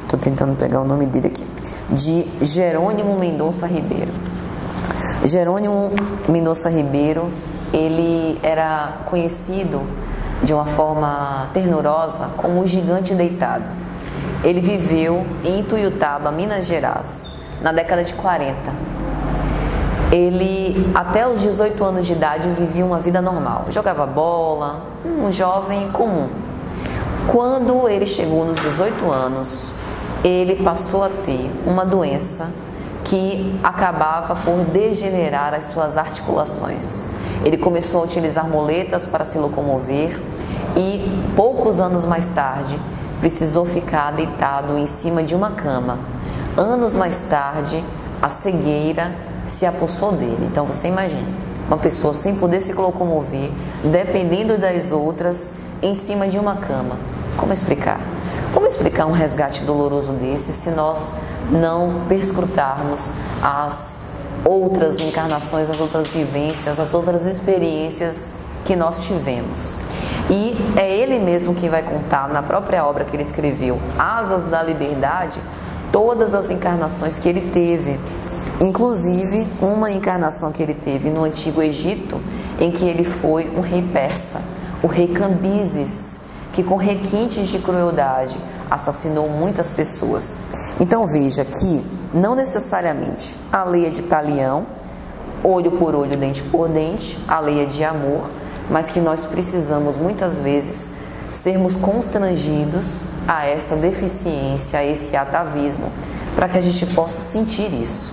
A: estou tentando pegar o nome dele aqui, de Jerônimo Mendonça Ribeiro. Jerônimo Mendonça Ribeiro, ele era conhecido de uma forma ternurosa como o gigante deitado. Ele viveu em Ituiutaba, Minas Gerais, na década de 40. Ele, até os 18 anos de idade, vivia uma vida normal. Jogava bola, um jovem comum. Quando ele chegou nos 18 anos, ele passou a ter uma doença que acabava por degenerar as suas articulações. Ele começou a utilizar muletas para se locomover e, poucos anos mais tarde, precisou ficar deitado em cima de uma cama. Anos mais tarde, a cegueira se apossou dele. Então você imagina, uma pessoa sem poder se locomover, dependendo das outras, em cima de uma cama. Como explicar? Como explicar um resgate doloroso desse se nós não perscrutarmos as outras encarnações, as outras vivências, as outras experiências que nós tivemos? E é ele mesmo que vai contar na própria obra que ele escreveu, Asas da Liberdade, todas as encarnações que ele teve. Inclusive uma encarnação que ele teve no Antigo Egito, em que ele foi um rei persa, o rei Cambises, que com requintes de crueldade assassinou muitas pessoas. Então veja que não necessariamente a lei é de talião, olho por olho, dente por dente, a lei é de amor, mas que nós precisamos muitas vezes sermos constrangidos a essa deficiência, a esse atavismo, para que a gente possa sentir isso.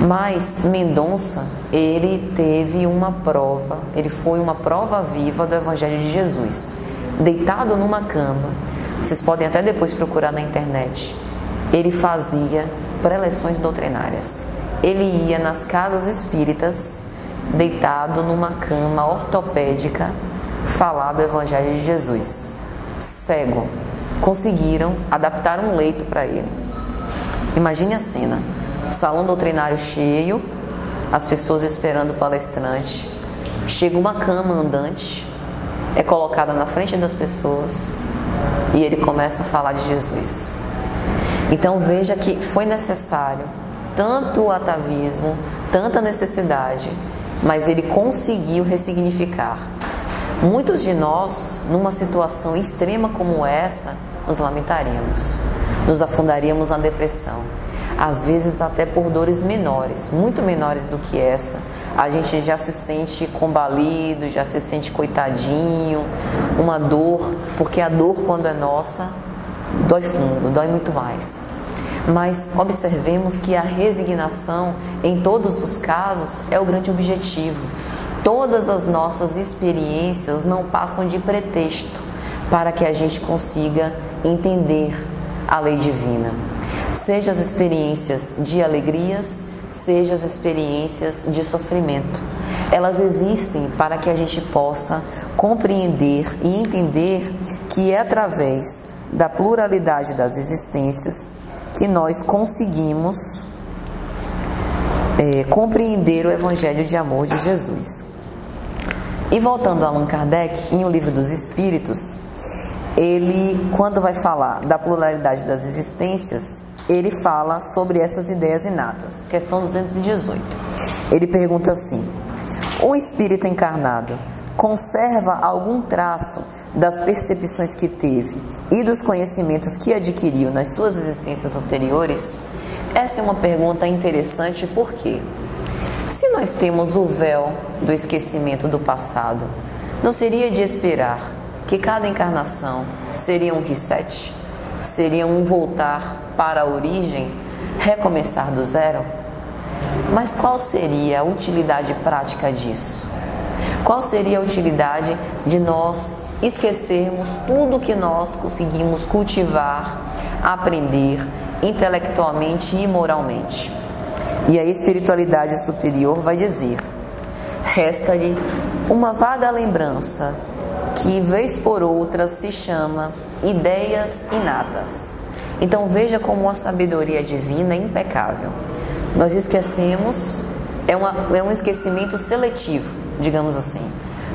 A: Mas Mendonça, ele teve uma prova, ele foi uma prova viva do Evangelho de Jesus. Deitado numa cama, vocês podem até depois procurar na internet, ele fazia preleções doutrinárias. Ele ia nas casas espíritas, deitado numa cama ortopédica, falar do Evangelho de Jesus. Cego. Conseguiram adaptar um leito para ele. Imagine a cena. Salão doutrinário cheio, as pessoas esperando o palestrante. Chega uma cama andante, é colocada na frente das pessoas e ele começa a falar de Jesus. Então veja que foi necessário tanto o atavismo, tanta necessidade, mas ele conseguiu ressignificar. Muitos de nós, numa situação extrema como essa, nos lamentaríamos, nos afundaríamos na depressão. Às vezes até por dores menores, muito menores do que essa, a gente já se sente combalido, já se sente coitadinho, uma dor, porque a dor quando é nossa, dói fundo, dói muito mais. Mas observemos que a resignação, em todos os casos, é o grande objetivo. Todas as nossas experiências não passam de pretexto para que a gente consiga entender a lei divina. Seja as experiências de alegrias, seja as experiências de sofrimento. Elas existem para que a gente possa compreender e entender que é através da pluralidade das existências que nós conseguimos compreender o Evangelho de amor de Jesus. E voltando a Allan Kardec, em O Livro dos Espíritos, ele, quando vai falar da pluralidade das existências, ele fala sobre essas ideias inatas. Questão 218. Ele pergunta assim: o espírito encarnado conserva algum traço das percepções que teve e dos conhecimentos que adquiriu nas suas existências anteriores? Essa é uma pergunta interessante porque, se nós temos o véu do esquecimento do passado, não seria de esperar que cada encarnação seria um reset? Seria um voltar para a origem, recomeçar do zero? Mas qual seria a utilidade prática disso? Qual seria a utilidade de nós esquecermos tudo que nós conseguimos cultivar, aprender intelectualmente e moralmente? E a espiritualidade superior vai dizer: resta-lhe uma vaga lembrança que vez por outra se chama ideias inatas. Então veja como a sabedoria divina é impecável. Nós esquecemos, é um esquecimento seletivo, digamos assim.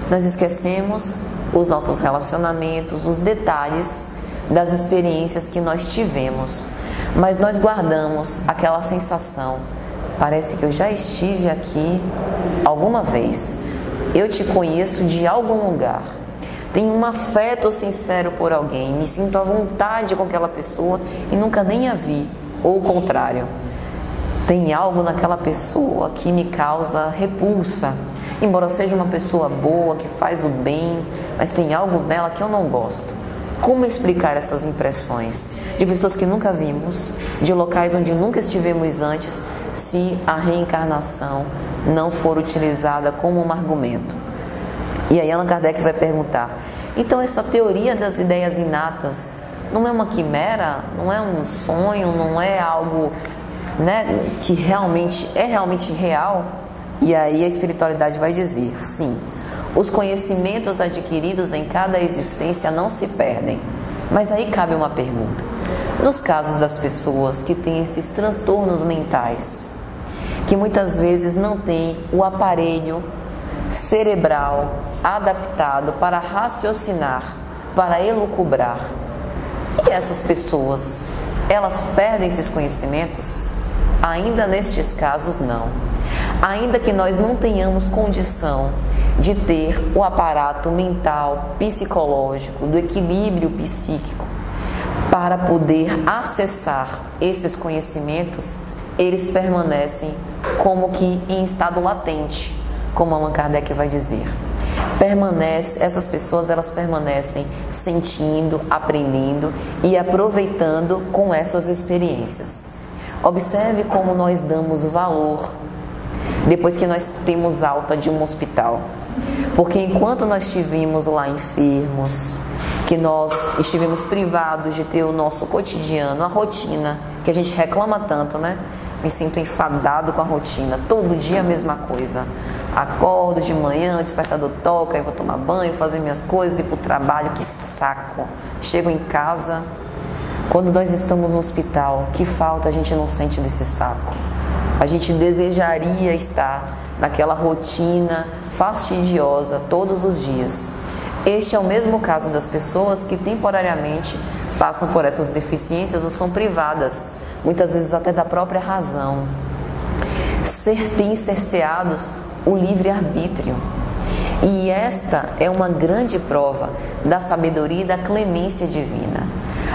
A: Nós esquecemos os nossos relacionamentos, os detalhes das experiências que nós tivemos, mas nós guardamos aquela sensação: parece que eu já estive aqui alguma vez, eu te conheço de algum lugar, tenho um afeto sincero por alguém, me sinto à vontade com aquela pessoa e nunca nem a vi, ou o contrário, tem algo naquela pessoa que me causa repulsa, embora seja uma pessoa boa, que faz o bem, mas tem algo nela que eu não gosto. Como explicar essas impressões de pessoas que nunca vimos, de locais onde nunca estivemos antes, se a reencarnação não for utilizada como um argumento? E aí Allan Kardec vai perguntar: então essa teoria das ideias inatas não é uma quimera, não é um sonho, não é algo, né, que realmente real? E aí a espiritualidade vai dizer: sim, os conhecimentos adquiridos em cada existência não se perdem. Mas aí cabe uma pergunta: nos casos das pessoas que têm esses transtornos mentais, que muitas vezes não têm o aparelho cerebral adaptado para raciocinar, para elucubrar, e essas pessoas, elas perdem esses conhecimentos? Ainda nestes casos, não. Ainda que nós não tenhamos condição de ter o aparato mental, psicológico, do equilíbrio psíquico para poder acessar esses conhecimentos, eles permanecem como que em estado latente, como Allan Kardec vai dizer. Essas pessoas, elas permanecem sentindo, aprendendo e aproveitando com essas experiências. Observe como nós damos valor depois que nós temos alta de um hospital. Porque enquanto nós estivemos lá enfermos, que nós estivemos privados de ter o nosso cotidiano, a rotina, que a gente reclama tanto, né? Me sinto enfadado com a rotina, todo dia a mesma coisa. Acordo de manhã, o despertador toca, aí vou tomar banho, fazer minhas coisas, ir para o trabalho, que saco. Chego em casa, quando nós estamos no hospital, que falta a gente não sente desse saco. A gente desejaria estar naquela rotina fastidiosa todos os dias. Este é o mesmo caso das pessoas que temporariamente passam por essas deficiências ou são privadas, muitas vezes até da própria razão. Têm cerceados o livre-arbítrio. E esta é uma grande prova da sabedoria e da clemência divina.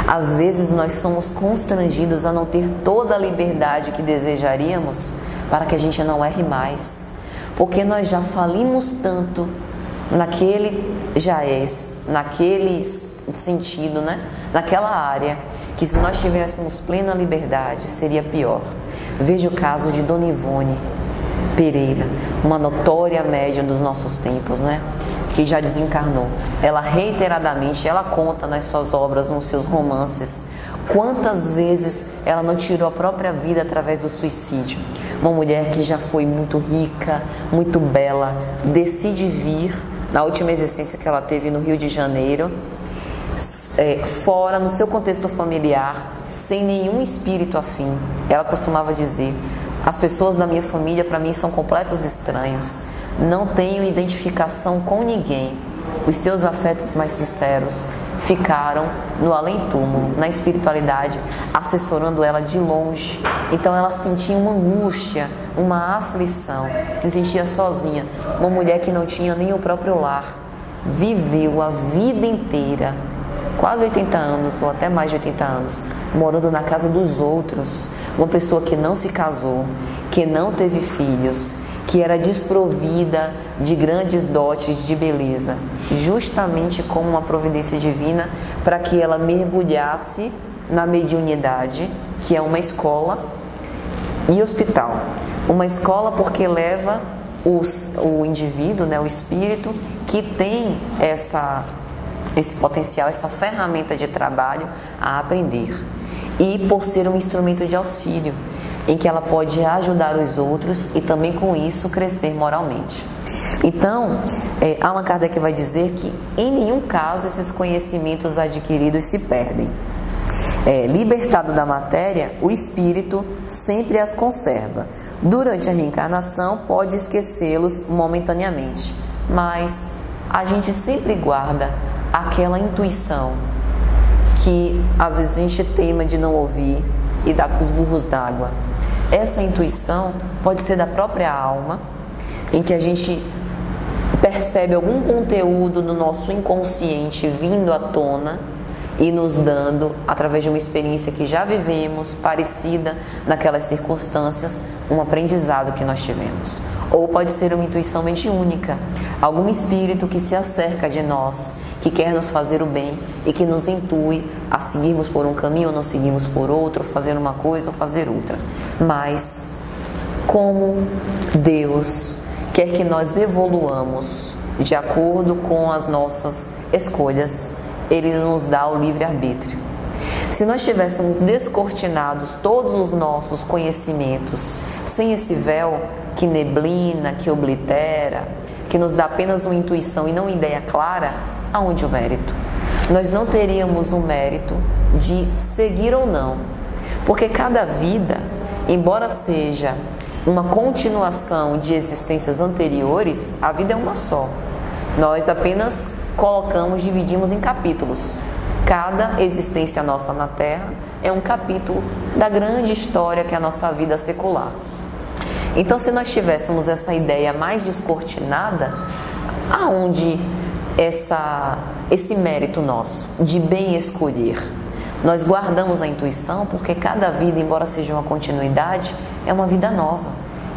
A: Às vezes nós somos constrangidos a não ter toda a liberdade que desejaríamos para que a gente não erre mais. Porque nós já falimos tanto naquele naquele sentido, né? Naquela área, que se nós tivéssemos plena liberdade, seria pior. Veja o caso de Dona Ivone Pereira, uma notória médium dos nossos tempos, né? Que já desencarnou. Ela reiteradamente, ela conta nas suas obras, nos seus romances, quantas vezes ela não tirou a própria vida através do suicídio. Uma mulher que já foi muito rica, muito bela, decide vir, na última existência que ela teve no Rio de Janeiro, fora, no seu contexto familiar, sem nenhum espírito afim. Ela costumava dizer: as pessoas da minha família para mim são completos estranhos, não tenho identificação com ninguém. Os seus afetos mais sinceros ficaram no além-túmulo, na espiritualidade, assessorando ela de longe. Então ela sentia uma angústia, uma aflição, se sentia sozinha. Uma mulher que não tinha nem o próprio lar, viveu a vida inteira, quase 80 anos, ou até mais de 80 anos, morando na casa dos outros. Uma pessoa que não se casou, que não teve filhos, que era desprovida de grandes dotes de beleza, justamente como uma providência divina para que ela mergulhasse na mediunidade, que é uma escola e hospital. Uma escola porque leva o indivíduo, né, o espírito, que tem esse potencial, essa ferramenta de trabalho, a aprender. E por ser um instrumento de auxílio, em que ela pode ajudar os outros e também com isso crescer moralmente. Então, Allan Kardec vai dizer que em nenhum caso esses conhecimentos adquiridos se perdem. Libertado da matéria, o espírito sempre as conserva. Durante a reencarnação pode esquecê-los momentaneamente, mas a gente sempre guarda aquela intuição que às vezes a gente teima de não ouvir e dá com os burros d'água. Essa intuição pode ser da própria alma, em que a gente percebe algum conteúdo do nosso inconsciente vindo à tona e nos dando, através de uma experiência que já vivemos, parecida naquelas circunstâncias, um aprendizado que nós tivemos. Ou pode ser uma intuição mediúnica, algum espírito que se acerca de nós, que quer nos fazer o bem e que nos intui a seguirmos por um caminho ou não seguirmos por outro, fazer uma coisa ou fazer outra. Mas como Deus quer que nós evoluamos de acordo com as nossas escolhas, Ele nos dá o livre-arbítrio. Se nós tivéssemos descortinados todos os nossos conhecimentos, sem esse véu que neblina, que oblitera, que nos dá apenas uma intuição e não uma ideia clara, aonde o mérito? Nós não teríamos o mérito de seguir ou não, porque cada vida, embora seja uma continuação de existências anteriores, a vida é uma só. Nós apenas dividimos em capítulos. Cada existência nossa na Terra é um capítulo da grande história que é a nossa vida secular. Então, se nós tivéssemos essa ideia mais descortinada, aonde esse mérito nosso de bem escolher? Nós guardamos a intuição porque cada vida, embora seja uma continuidade, é uma vida nova,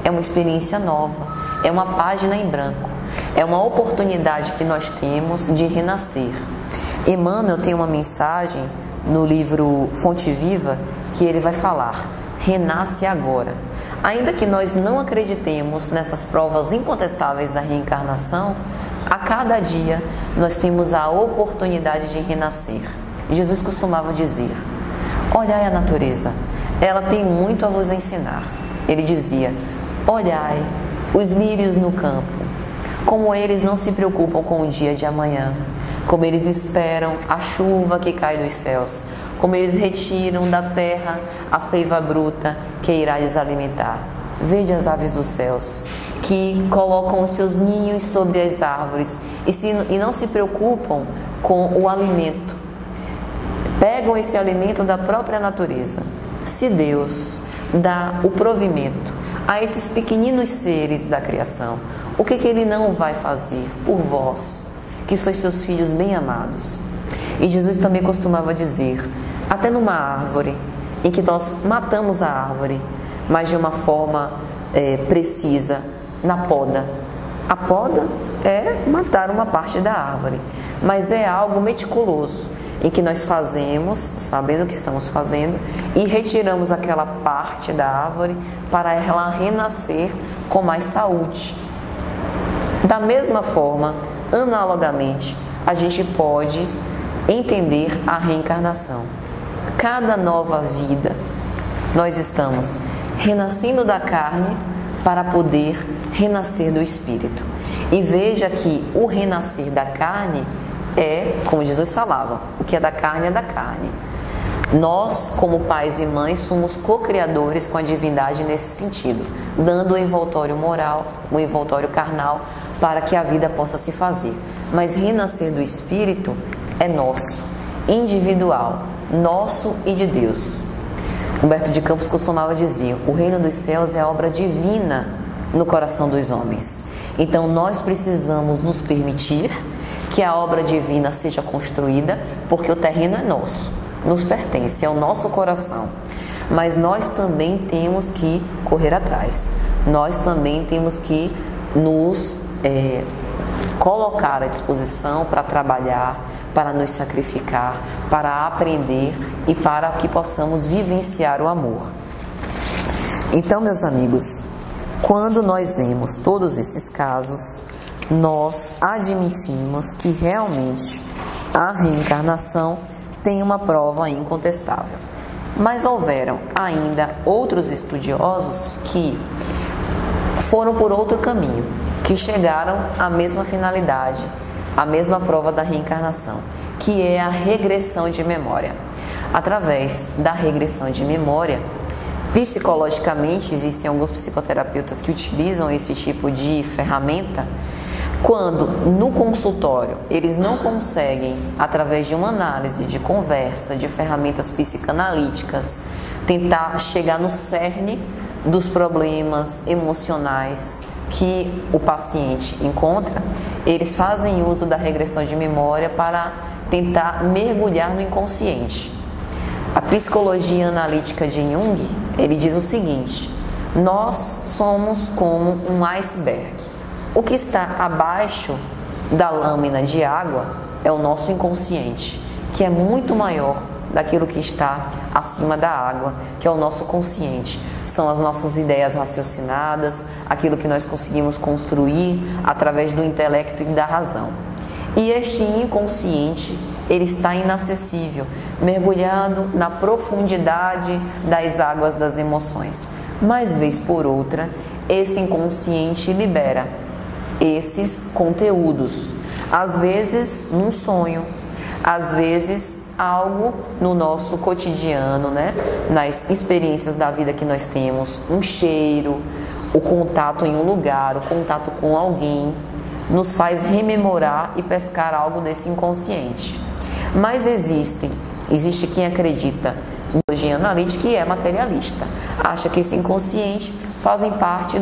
A: é uma experiência nova, é uma página em branco, é uma oportunidade que nós temos de renascer. Emmanuel tem uma mensagem no livro Fonte Viva que ele vai falar: renasce agora. Ainda que nós não acreditemos nessas provas incontestáveis da reencarnação, a cada dia nós temos a oportunidade de renascer. Jesus costumava dizer: olhai a natureza, ela tem muito a vos ensinar. Ele dizia: olhai os lírios no campo, como eles não se preocupam com o dia de amanhã, como eles esperam a chuva que cai dos céus, como eles retiram da terra a seiva bruta que irá lhes alimentar. Vede as aves dos céus, que colocam os seus ninhos sobre as árvores e não se preocupam com o alimento. Pegam esse alimento da própria natureza. Se Deus dá o provimento a esses pequeninos seres da criação, o que Ele não vai fazer por vós, que sois seus filhos bem amados? E Jesus também costumava dizer: até numa árvore, em que nós matamos a árvore, mas de uma forma precisa, na poda. A poda é matar uma parte da árvore, mas é algo meticuloso, em que nós fazemos, sabendo o que estamos fazendo, e retiramos aquela parte da árvore para ela renascer com mais saúde. Da mesma forma, analogamente, a gente pode entender a reencarnação. Cada nova vida, nós estamos renascendo da carne para poder renascer do espírito. E veja que o renascer da carne é, como Jesus falava, o que é da carne é da carne. Nós, como pais e mães, somos co-criadores com a divindade nesse sentido, dando o envoltório moral, o envoltório carnal, para que a vida possa se fazer. Mas renascer do espírito é nosso, individual, nosso e de Deus. Humberto de Campos costumava dizer: o reino dos céus é obra divina no coração dos homens. Então nós precisamos nos permitir que a obra divina seja construída, porque o terreno é nosso, nos pertence, é o nosso coração. Mas nós também temos que correr atrás, nós também temos que nos colocar à disposição para trabalhar, para nos sacrificar, para aprender e para que possamos vivenciar o amor. Então, meus amigos, quando nós vemos todos esses casos, nós admitimos que realmente a reencarnação tem uma prova incontestável. Mas houveram ainda outros estudiosos que foram por outro caminho, que chegaram à mesma finalidade, à mesma prova da reencarnação, que é a regressão de memória. Através da regressão de memória, psicologicamente, existem alguns psicoterapeutas que utilizam esse tipo de ferramenta. Quando no consultório eles não conseguem, através de uma análise, de conversa, de ferramentas psicanalíticas, tentar chegar no cerne dos problemas emocionais que o paciente encontra, eles fazem uso da regressão de memória para tentar mergulhar no inconsciente. A psicologia analítica de Jung, ele diz o seguinte: nós somos como um iceberg. O que está abaixo da lâmina de água é o nosso inconsciente, que é muito maior daquilo que está acima da água, que é o nosso consciente. São as nossas ideias raciocinadas, aquilo que nós conseguimos construir através do intelecto e da razão. E este inconsciente, ele está inacessível, mergulhado na profundidade das águas das emoções. Mas, vez por outra, esse inconsciente libera esses conteúdos, às vezes num sonho, às vezes algo no nosso cotidiano, né? Nas experiências da vida que nós temos, um cheiro, o contato em um lugar, o contato com alguém, nos faz rememorar e pescar algo desse inconsciente. Mas existe quem acredita em psicologia analítica e é materialista, acha que esse inconsciente fazem parte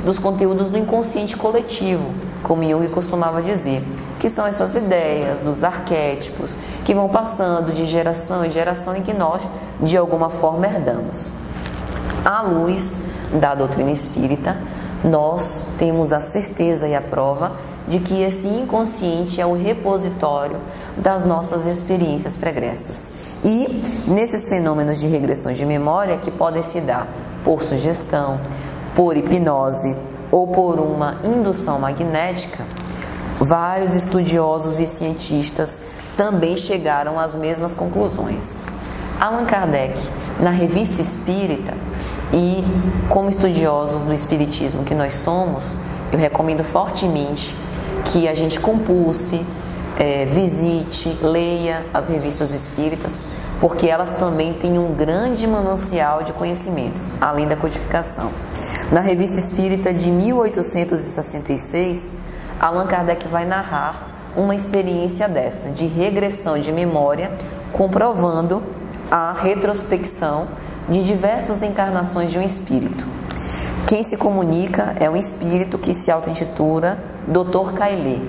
A: dos conteúdos do inconsciente coletivo, como Jung costumava dizer, que são essas ideias dos arquétipos que vão passando de geração em geração e que nós, de alguma forma, herdamos. À luz da doutrina espírita, nós temos a certeza e a prova de que esse inconsciente é o repositório das nossas experiências pregressas. E nesses fenômenos de regressão de memória, que podem se dar por sugestão, por hipnose ou por uma indução magnética, vários estudiosos e cientistas também chegaram às mesmas conclusões. Allan Kardec, na Revista Espírita, e como estudiosos do Espiritismo que nós somos, eu recomendo fortemente que a gente compulse, visite, leia as revistas espíritas, porque elas também têm um grande manancial de conhecimentos, além da codificação. Na Revista Espírita de 1866, Allan Kardec vai narrar uma experiência dessa, de regressão de memória, comprovando a retrospecção de diversas encarnações de um espírito. Quem se comunica é um espírito que se auto-intitula Dr. Caillet.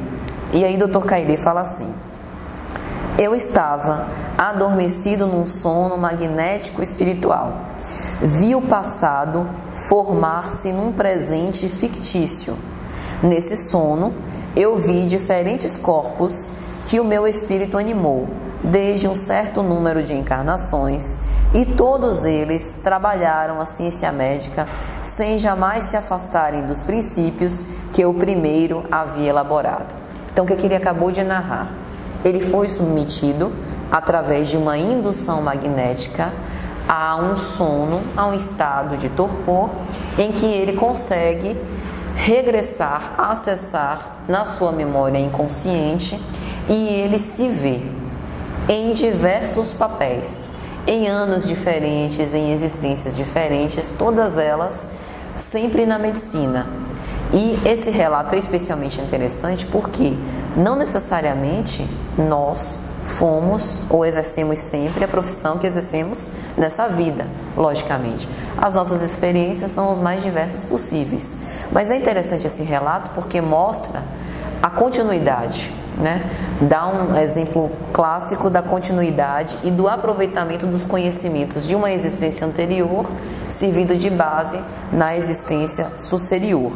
A: E aí Dr. Caillet fala assim: eu estava adormecido num sono magnético espiritual. Vi o passado formar-se num presente fictício. Nesse sono, eu vi diferentes corpos que o meu espírito animou, desde um certo número de encarnações, e todos eles trabalharam a ciência médica sem jamais se afastarem dos princípios que eu primeiro havia elaborado. Então, o que ele acabou de narrar? Ele foi submetido, através de uma indução magnética, a um sono, a um estado de torpor, em que ele consegue regressar, acessar na sua memória inconsciente, e ele se vê em diversos papéis, em anos diferentes, em existências diferentes, todas elas sempre na medicina. E esse relato é especialmente interessante porque não necessariamente nós fomos ou exercemos sempre a profissão que exercemos nessa vida, logicamente. As nossas experiências são as mais diversas possíveis. Mas é interessante esse relato porque mostra a continuidade, né? Dá um exemplo clássico da continuidade e do aproveitamento dos conhecimentos de uma existência anterior, servindo de base na existência sucerior,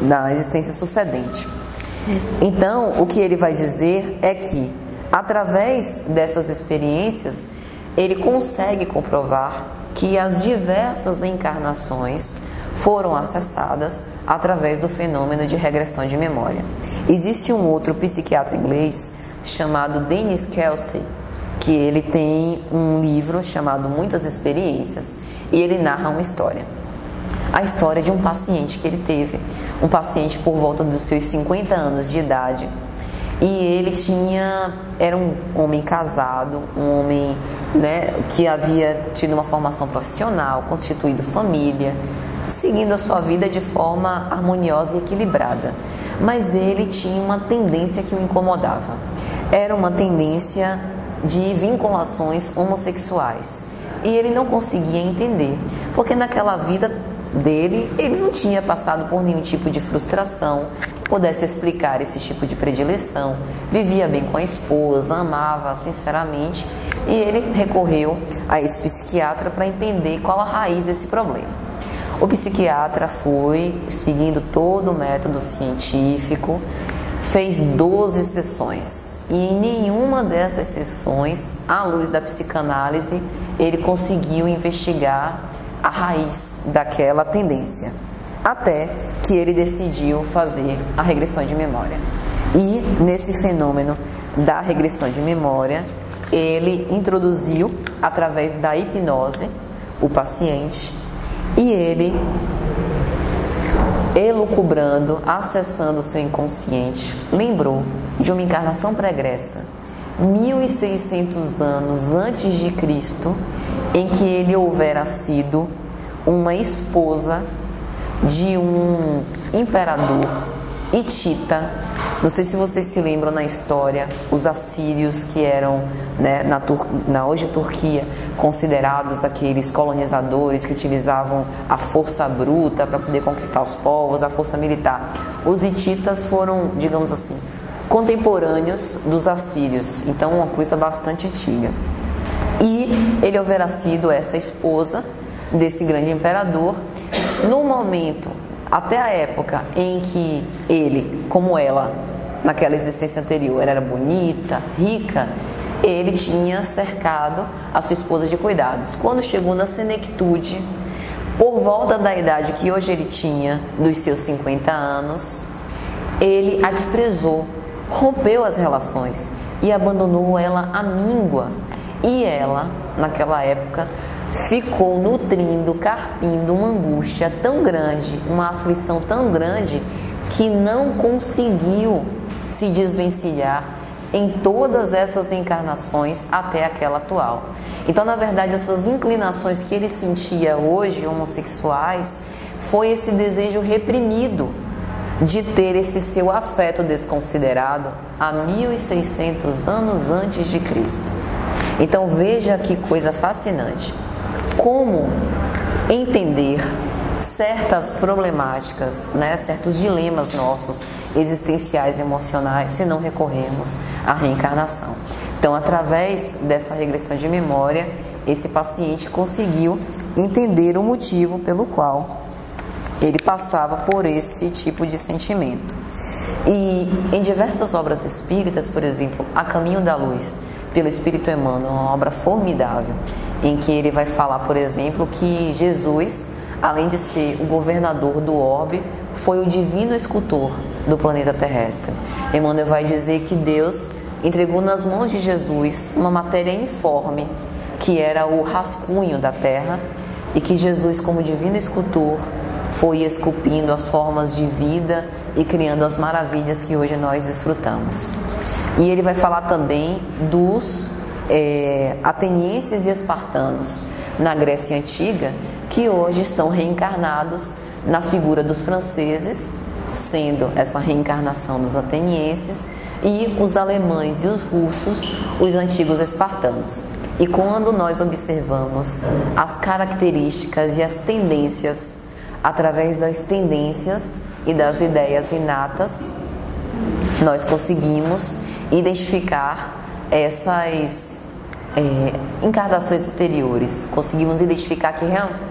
A: na existência sucedente. Então, o que ele vai dizer é que, através dessas experiências, ele consegue comprovar que as diversas encarnações foram acessadas através do fenômeno de regressão de memória. Existe um outro psiquiatra inglês chamado Dennis Kelsey, que ele tem um livro chamado Muitas Experiências, e ele narra uma história. A história de um paciente que ele teve, um paciente por volta dos seus 50 anos de idade, e ele era um homem casado, um homem, né, que havia tido uma formação profissional, constituído família, seguindo a sua vida de forma harmoniosa e equilibrada. Mas ele tinha uma tendência que o incomodava. Era uma tendência de vinculações homossexuais. E ele não conseguia entender, porque naquela vida dele, ele não tinha passado por nenhum tipo de frustração que pudesse explicar esse tipo de predileção. Vivia bem com a esposa, amava sinceramente, e ele recorreu a esse psiquiatra para entender qual a raiz desse problema. O psiquiatra foi seguindo todo o método científico, fez 12 sessões e em nenhuma dessas sessões, à luz da psicanálise, ele conseguiu investigar a raiz daquela tendência, até que ele decidiu fazer a regressão de memória. E nesse fenômeno da regressão de memória, ele introduziu, através da hipnose, o paciente, e ele, elucubrando, acessando o seu inconsciente, lembrou de uma encarnação pregressa, 1600 anos antes de Cristo, em que ele houvera sido uma esposa de um imperador hitita. Não sei se vocês se lembram na história, os assírios, que eram, né, na hoje Turquia, considerados aqueles colonizadores que utilizavam a força bruta para poder conquistar os povos, a força militar. Os hititas foram, digamos assim, contemporâneos dos assírios, então uma coisa bastante antiga. E ele houvera sido essa esposa desse grande imperador. No momento, até a época em que ele, como ela, naquela existência anterior, era bonita, rica, ele tinha cercado a sua esposa de cuidados. Quando chegou na senectude, por volta da idade que hoje ele tinha, dos seus 50 anos, ele a desprezou, rompeu as relações e abandonou ela à míngua. E ela, naquela época, ficou nutrindo, carpindo uma angústia tão grande, uma aflição tão grande, que não conseguiu se desvencilhar em todas essas encarnações até aquela atual. Então, na verdade, essas inclinações que ele sentia hoje, homossexuais, foi esse desejo reprimido de ter esse seu afeto desconsiderado há 1600 anos antes de Cristo. Então, veja que coisa fascinante. Como entender certas problemáticas, né, certos dilemas nossos existenciais e emocionais, se não recorrermos à reencarnação. Então, através dessa regressão de memória, esse paciente conseguiu entender o motivo pelo qual ele passava por esse tipo de sentimento. E em diversas obras espíritas, por exemplo, A Caminho da Luz, pelo Espírito Emmanuel, uma obra formidável, em que ele vai falar, por exemplo, que Jesus, além de ser o governador do orbe, foi o divino escultor do planeta terrestre. Emmanuel vai dizer que Deus entregou nas mãos de Jesus uma matéria informe, que era o rascunho da terra, e que Jesus, como divino escultor, foi esculpindo as formas de vida e criando as maravilhas que hoje nós desfrutamos. E ele vai falar também dos atenienses e espartanos na Grécia Antiga, que hoje estão reencarnados na figura dos franceses, sendo essa reencarnação dos atenienses, e os alemães e os russos, os antigos espartanos. E quando nós observamos as características e as tendências, através das tendências e das ideias inatas, nós conseguimos identificar essas encarnações anteriores. Conseguimos identificar que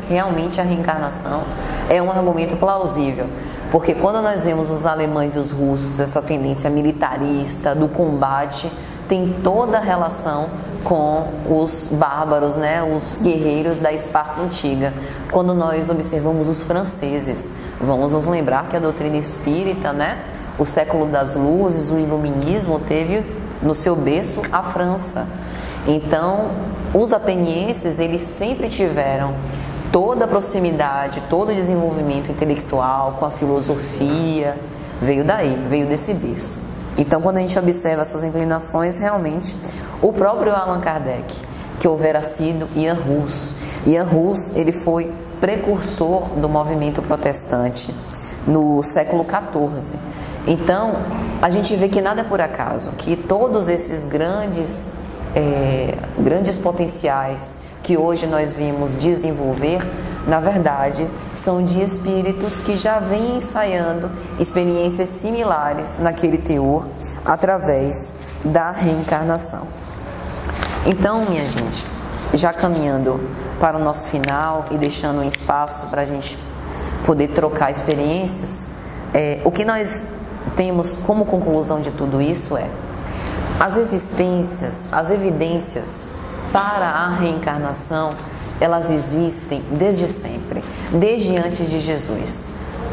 A: realmente a reencarnação é um argumento plausível, porque quando nós vemos os alemães e os russos, essa tendência militarista do combate tem toda a relação com os bárbaros, né, os guerreiros da Esparta antiga. Quando nós observamos os franceses, vamos nos lembrar que a doutrina espírita, né, o século das luzes, o iluminismo, teve no seu berço a França. Então, os atenienses, eles sempre tiveram toda a proximidade, todo o desenvolvimento intelectual com a filosofia, veio daí, veio desse berço. Então, quando a gente observa essas inclinações, realmente, o próprio Allan Kardec, que houvera sido Ian Rus. Ian Rus, ele foi precursor do movimento protestante no século XIV. Então, a gente vê que nada é por acaso, que todos esses grandes potenciais que hoje nós vimos desenvolver, na verdade, são de espíritos que já vêm ensaiando experiências similares naquele teor através da reencarnação. Então, minha gente, já caminhando para o nosso final e deixando um espaço para a gente poder trocar experiências, o que nós temos como conclusão de tudo isso as evidências para a reencarnação, elas existem desde sempre, desde antes de Jesus.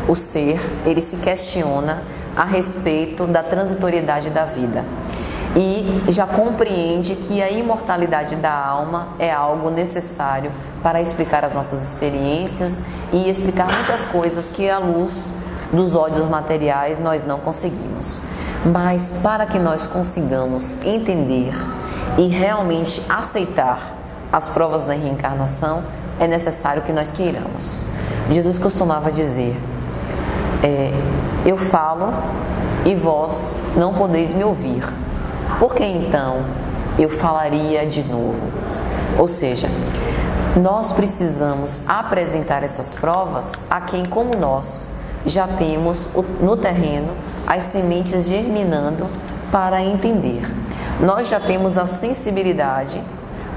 A: O ser, ele se questiona a respeito da transitoriedade da vida e já compreende que a imortalidade da alma é algo necessário para explicar as nossas experiências e explicar muitas coisas que, à luz dos olhos materiais, nós não conseguimos. Mas para que nós consigamos entender e realmente aceitar as provas da reencarnação, é necessário que nós queiramos. Jesus costumava dizer: eu falo e vós não podeis me ouvir, por que então eu falaria de novo? Ou seja, nós precisamos apresentar essas provas a quem, como nós, já temos no terreno as sementes germinando para entender. Nós já temos a sensibilidade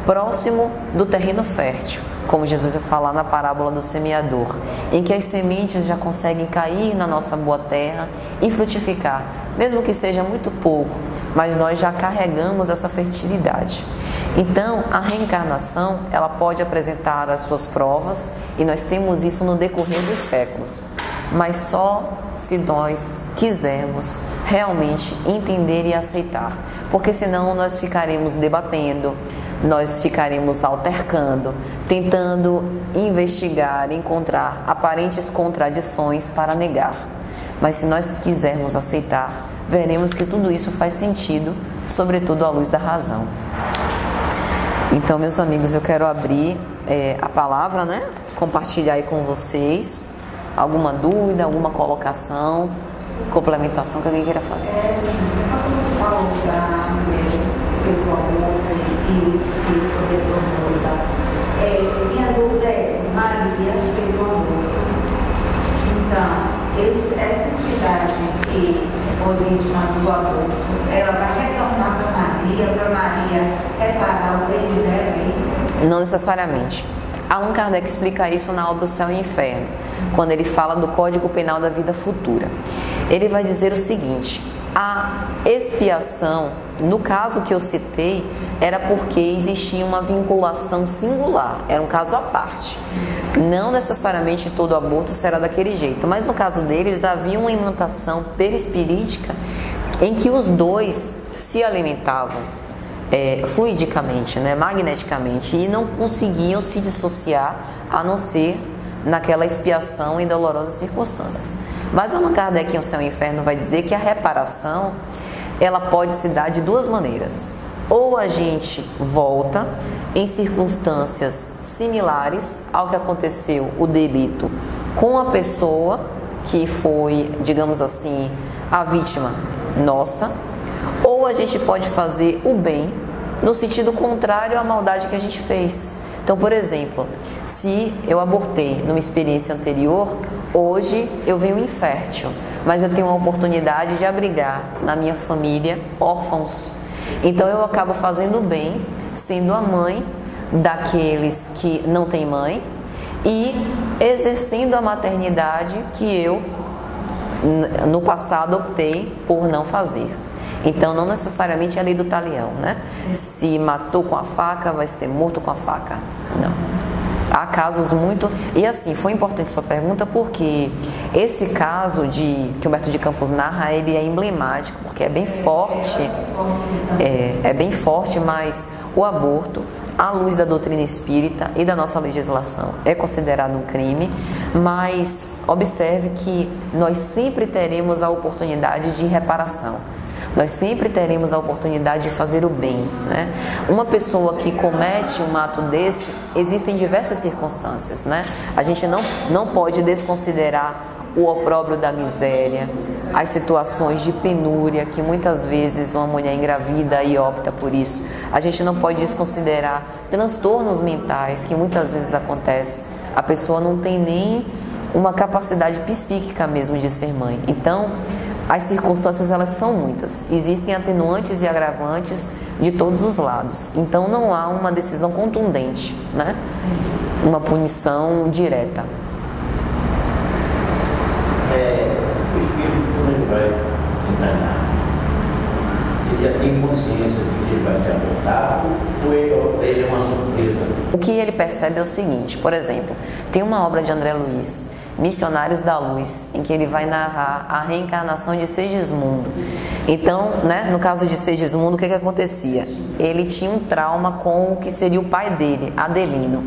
A: próximo do terreno fértil, como Jesus vai falar na parábola do semeador, em que as sementes já conseguem cair na nossa boa terra e frutificar, mesmo que seja muito pouco, mas nós já carregamos essa fertilidade. Então, a reencarnação, ela pode apresentar as suas provas, e nós temos isso no decorrer dos séculos, mas só se nós quisermos realmente entender e aceitar, porque senão nós ficaremos debatendo, nós ficaremos altercando, tentando investigar, encontrar aparentes contradições para negar. Mas se nós quisermos aceitar, veremos que tudo isso faz sentido, sobretudo à luz da razão. Então, meus amigos, eu quero abrir a palavra, compartilhar aí com vocês alguma dúvida, alguma colocação, complementação que alguém queira falar.
B: Minha dúvida é: Maria fez um aborto. Então, essa entidade que foi vítima do aborto, ela vai retornar para Maria reparar o erro dela, é isso?
A: Não necessariamente. Allan Kardec explica isso na obra O Céu e o Inferno, quando ele fala do Código Penal da Vida Futura. Ele vai dizer o seguinte: a expiação, no caso que eu citei, era porque existia uma vinculação singular, era um caso à parte. Não necessariamente todo aborto será daquele jeito, mas no caso deles havia uma imantação perispirítica em que os dois se alimentavam fluidicamente, magneticamente, e não conseguiam se dissociar, a não ser naquela expiação em dolorosas circunstâncias. Mas Allan Kardec em O Céu e o Inferno vai dizer que a reparação, ela pode se dar de duas maneiras. Ou a gente volta em circunstâncias similares ao que aconteceu o delito com a pessoa que foi, digamos assim, a vítima nossa, ou a gente pode fazer o bem no sentido contrário à maldade que a gente fez. Então, por exemplo, se eu abortei numa experiência anterior, hoje eu venho infértil, mas eu tenho a oportunidade de abrigar na minha família órfãos. Então eu acabo fazendo bem, sendo a mãe daqueles que não têm mãe e exercendo a maternidade que eu, no passado, optei por não fazer. Então, não necessariamente é a lei do talião, Se matou com a faca, vai ser morto com a faca. Não. Há casos muito... E assim, foi importante sua pergunta, porque esse caso que Humberto de Campos narra, ele é emblemático, porque é bem forte, bem forte, mas o aborto, à luz da doutrina espírita e da nossa legislação, é considerado um crime, mas observe que nós sempre teremos a oportunidade de reparação. Nós sempre teremos a oportunidade de fazer o bem, Uma pessoa que comete um ato desse, existem diversas circunstâncias, A gente não pode desconsiderar o opróbrio da miséria, as situações de penúria que muitas vezes uma mulher engravida e opta por isso. A gente não pode desconsiderar transtornos mentais que muitas vezes acontecem. A pessoa não tem nem uma capacidade psíquica mesmo de ser mãe. Então, as circunstâncias, elas são muitas. Existem atenuantes e agravantes de todos os lados. Então, não há uma decisão contundente, Uma punição direta.
C: O espírito, quando ele vai consciência de que ele vai ser abortado ou ele é uma surpresa?
A: O que ele percebe é o seguinte, por exemplo, tem uma obra de André Luiz, Missionários da Luz, em que ele vai narrar a reencarnação de Segismundo. Então, né, no caso de Segismundo, o que acontecia? Ele tinha um trauma com o que seria o pai dele, Adelino.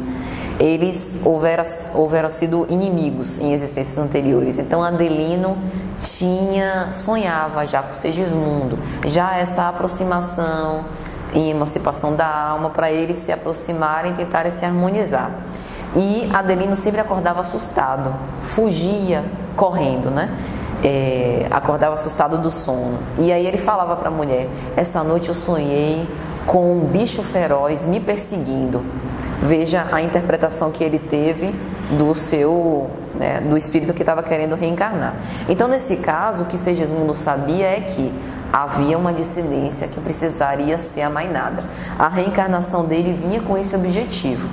A: Eles houveram sido inimigos em existências anteriores. Então Adelino sonhava já com Segismundo, já essa aproximação e emancipação da alma para eles se aproximarem e tentarem se harmonizar. E Adelino sempre acordava assustado, fugia correndo, né? Acordava assustado do sono. E aí ele falava para a mulher: essa noite eu sonhei com um bicho feroz me perseguindo. Veja a interpretação que ele teve do espírito que estava querendo reencarnar. Então, nesse caso, o que Segismundo sabia é que havia uma dissidência que precisaria ser amainada. A reencarnação dele vinha com esse objetivo.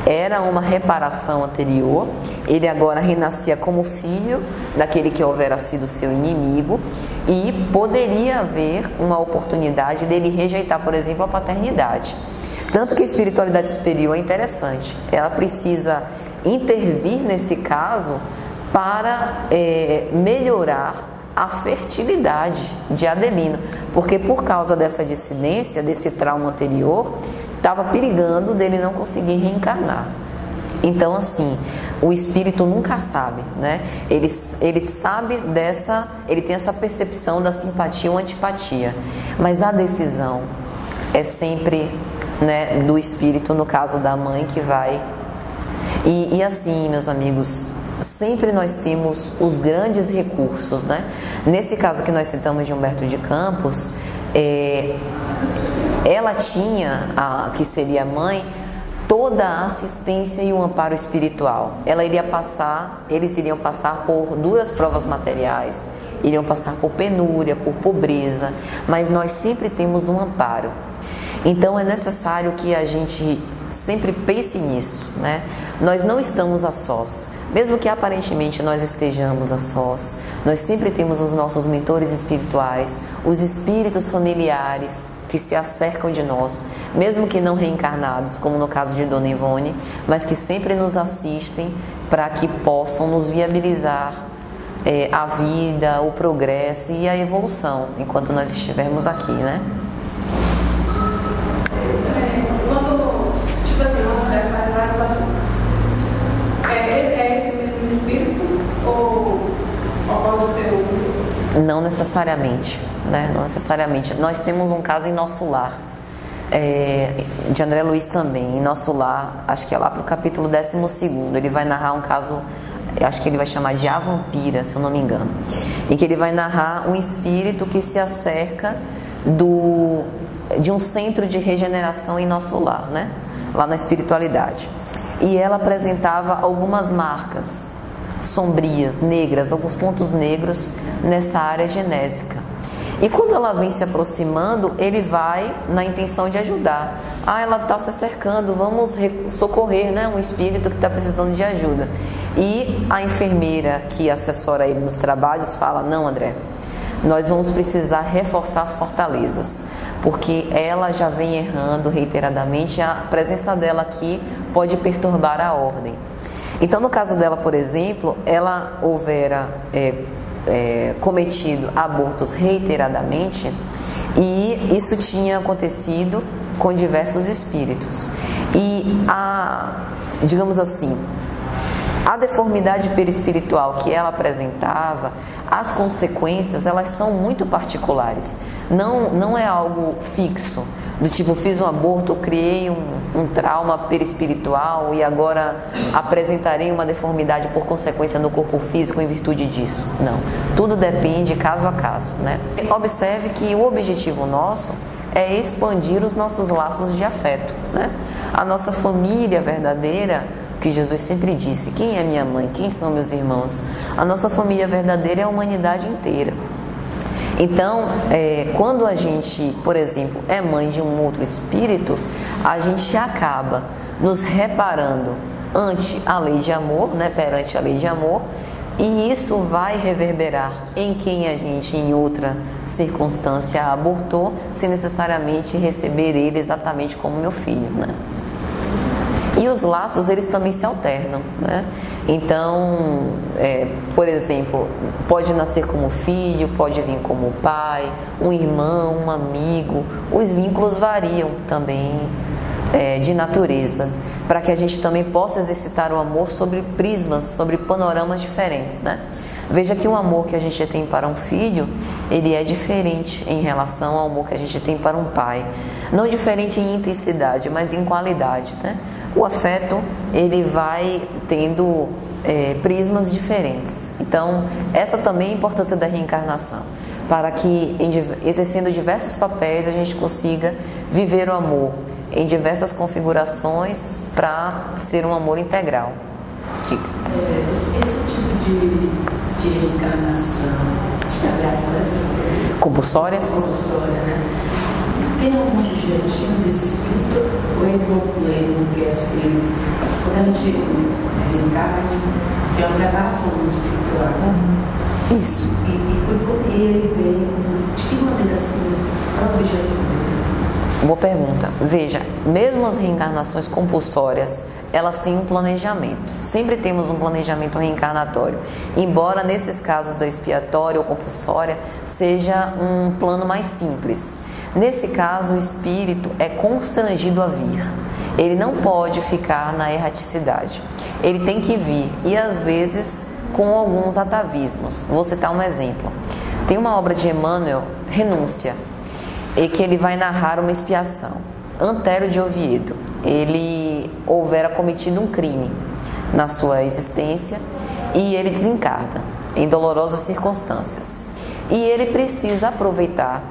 A: Era uma reparação anterior, ele agora renascia como filho daquele que houvera sido seu inimigo e poderia haver uma oportunidade dele rejeitar, por exemplo, a paternidade. Tanto que a espiritualidade superior é interessante, ela precisa intervir nesse caso para melhorar a fertilidade de Adelino, porque por causa dessa dissidência, desse trauma anterior, estava perigando dele não conseguir reencarnar. Então, assim, o espírito nunca sabe, né? Ele sabe ele tem essa percepção da simpatia ou antipatia, mas a decisão é sempre, né, do espírito, no caso da mãe que vai. E assim, meus amigos, sempre nós temos os grandes recursos, né? Nesse caso que nós citamos de Humberto de Campos, ela tinha, que seria a mãe, toda a assistência e o amparo espiritual. Eles iriam passar por duras provas materiais, iriam passar por penúria, por pobreza, mas nós sempre temos um amparo. Então é necessário que a gente sempre pense nisso, né? Nós não estamos a sós, mesmo que aparentemente nós estejamos a sós, nós sempre temos os nossos mentores espirituais, os espíritos familiares que se acercam de nós, mesmo que não reencarnados, como no caso de Dona Ivone, mas que sempre nos assistem para que possam nos viabilizar a vida, o progresso e a evolução enquanto nós estivermos aqui, né? Não necessariamente, né? Não necessariamente. Nós temos um caso em Nosso Lar, de André Luiz também. Em Nosso Lar, acho que é lá para o capítulo 12º, ele vai narrar um caso, acho que ele vai chamar de A Vampira, se eu não me engano, em que ele vai narrar um espírito que se acerca de um centro de regeneração em Nosso Lar, né? Lá na espiritualidade. E ela apresentava algumas marcas sombrias, negras, alguns pontos negros nessa área genésica. E quando ela vem se aproximando, ele vai na intenção de ajudar. Ela está se cercando, vamos socorrer, né, um espírito que está precisando de ajuda. E a enfermeira que assessora ele nos trabalhos fala: não, André, nós vamos precisar reforçar as fortalezas, porque ela já vem errando reiteradamente, a presença dela aqui pode perturbar a ordem. Então, no caso dela, por exemplo, ela houvera cometido abortos reiteradamente, e isso tinha acontecido com diversos espíritos. E digamos assim, a deformidade perispiritual que ela apresentava, as consequências, elas são muito particulares. Não é algo fixo, do tipo, fiz um aborto, criei um trauma perispiritual e agora apresentarei uma deformidade por consequência no corpo físico em virtude disso. Não, tudo depende caso a caso, né? Observe que o objetivo nosso é expandir os nossos laços de afeto, né? A nossa família verdadeira, que Jesus sempre disse: quem é minha mãe? Quem são meus irmãos? A nossa família verdadeira é a humanidade inteira. Então, quando a gente, por exemplo, é mãe de um outro espírito, a gente acaba nos reparando ante a lei de amor, né, perante a lei de amor, E isso vai reverberar em quem a gente, em outra circunstância, abortou, sem necessariamente receber ele exatamente como meu filho, né? E os laços, eles também se alternam, né? Então, por exemplo, pode nascer como filho, pode vir como pai, um irmão, um amigo. Os vínculos variam também de natureza, para que a gente também possa exercitar o amor sobre prismas, sobre panoramas diferentes, né? Veja que o amor que a gente tem para um filho, ele é diferente em relação ao amor que a gente tem para um pai. Não diferente em intensidade, mas em qualidade, né? O afeto, ele vai tendo prismas diferentes. Então, essa também é a importância da reencarnação, para que, exercendo diversos papéis, a gente consiga viver o amor em diversas configurações para ser um amor integral.
D: Esse tipo de reencarnação
A: compulsória,
D: né? Tem algum objetivo desse espírito? Ou ele não quer ser? Quando a gente desencarna, é uma preparação do espiritual.
A: Isso.
D: E ele vem de que maneira assim? Qual é o objetivo dele?
A: Boa pergunta. Veja, mesmo as reencarnações compulsórias, elas têm um planejamento. Sempre temos um planejamento reencarnatório. Embora nesses casos da expiatória ou compulsória seja um plano mais simples. Nesse caso, o espírito é constrangido a vir. Ele não pode ficar na erraticidade. Ele tem que vir, e às vezes com alguns atavismos. Vou citar um exemplo. Tem uma obra de Emmanuel, Renúncia, e que ele vai narrar uma expiação. Antério de Oviedo, ele houvera cometido um crime na sua existência e ele desencarna em dolorosas circunstâncias. E ele precisa aproveitar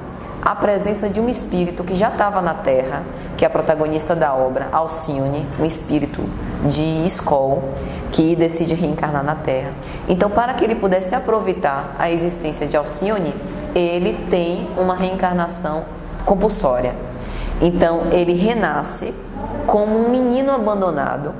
A: a presença de um espírito que já estava na Terra, que é a protagonista da obra, Alcione, um espírito de escola que decide reencarnar na Terra. Então, para que ele pudesse aproveitar a existência de Alcione, ele tem uma reencarnação compulsória. Então, ele renasce como um menino abandonado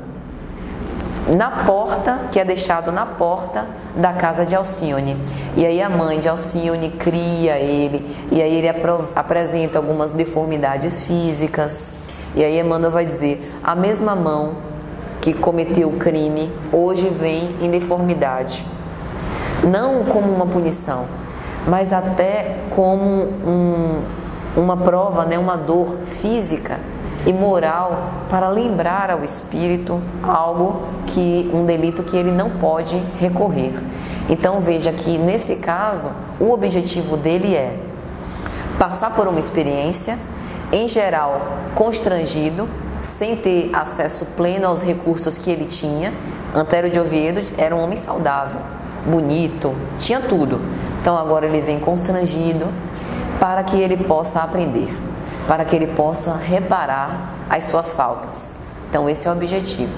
A: na porta, que é deixado na porta da casa de Alcione. E aí a mãe de Alcione cria ele, e aí ele apresenta algumas deformidades físicas. E aí Emmanuel vai dizer: a mesma mão que cometeu o crime hoje vem em deformidade, não como uma punição, mas até como uma prova, né, uma dor física e moral, para lembrar ao espírito um delito que ele não pode recorrer. Então veja que nesse caso o objetivo dele é passar por uma experiência, em geral constrangido, sem ter acesso pleno aos recursos que ele tinha. Antério de Oviedo era um homem saudável, bonito, tinha tudo. Então agora ele vem constrangido para que ele possa aprender, para que ele possa reparar as suas faltas. Então esse é o objetivo.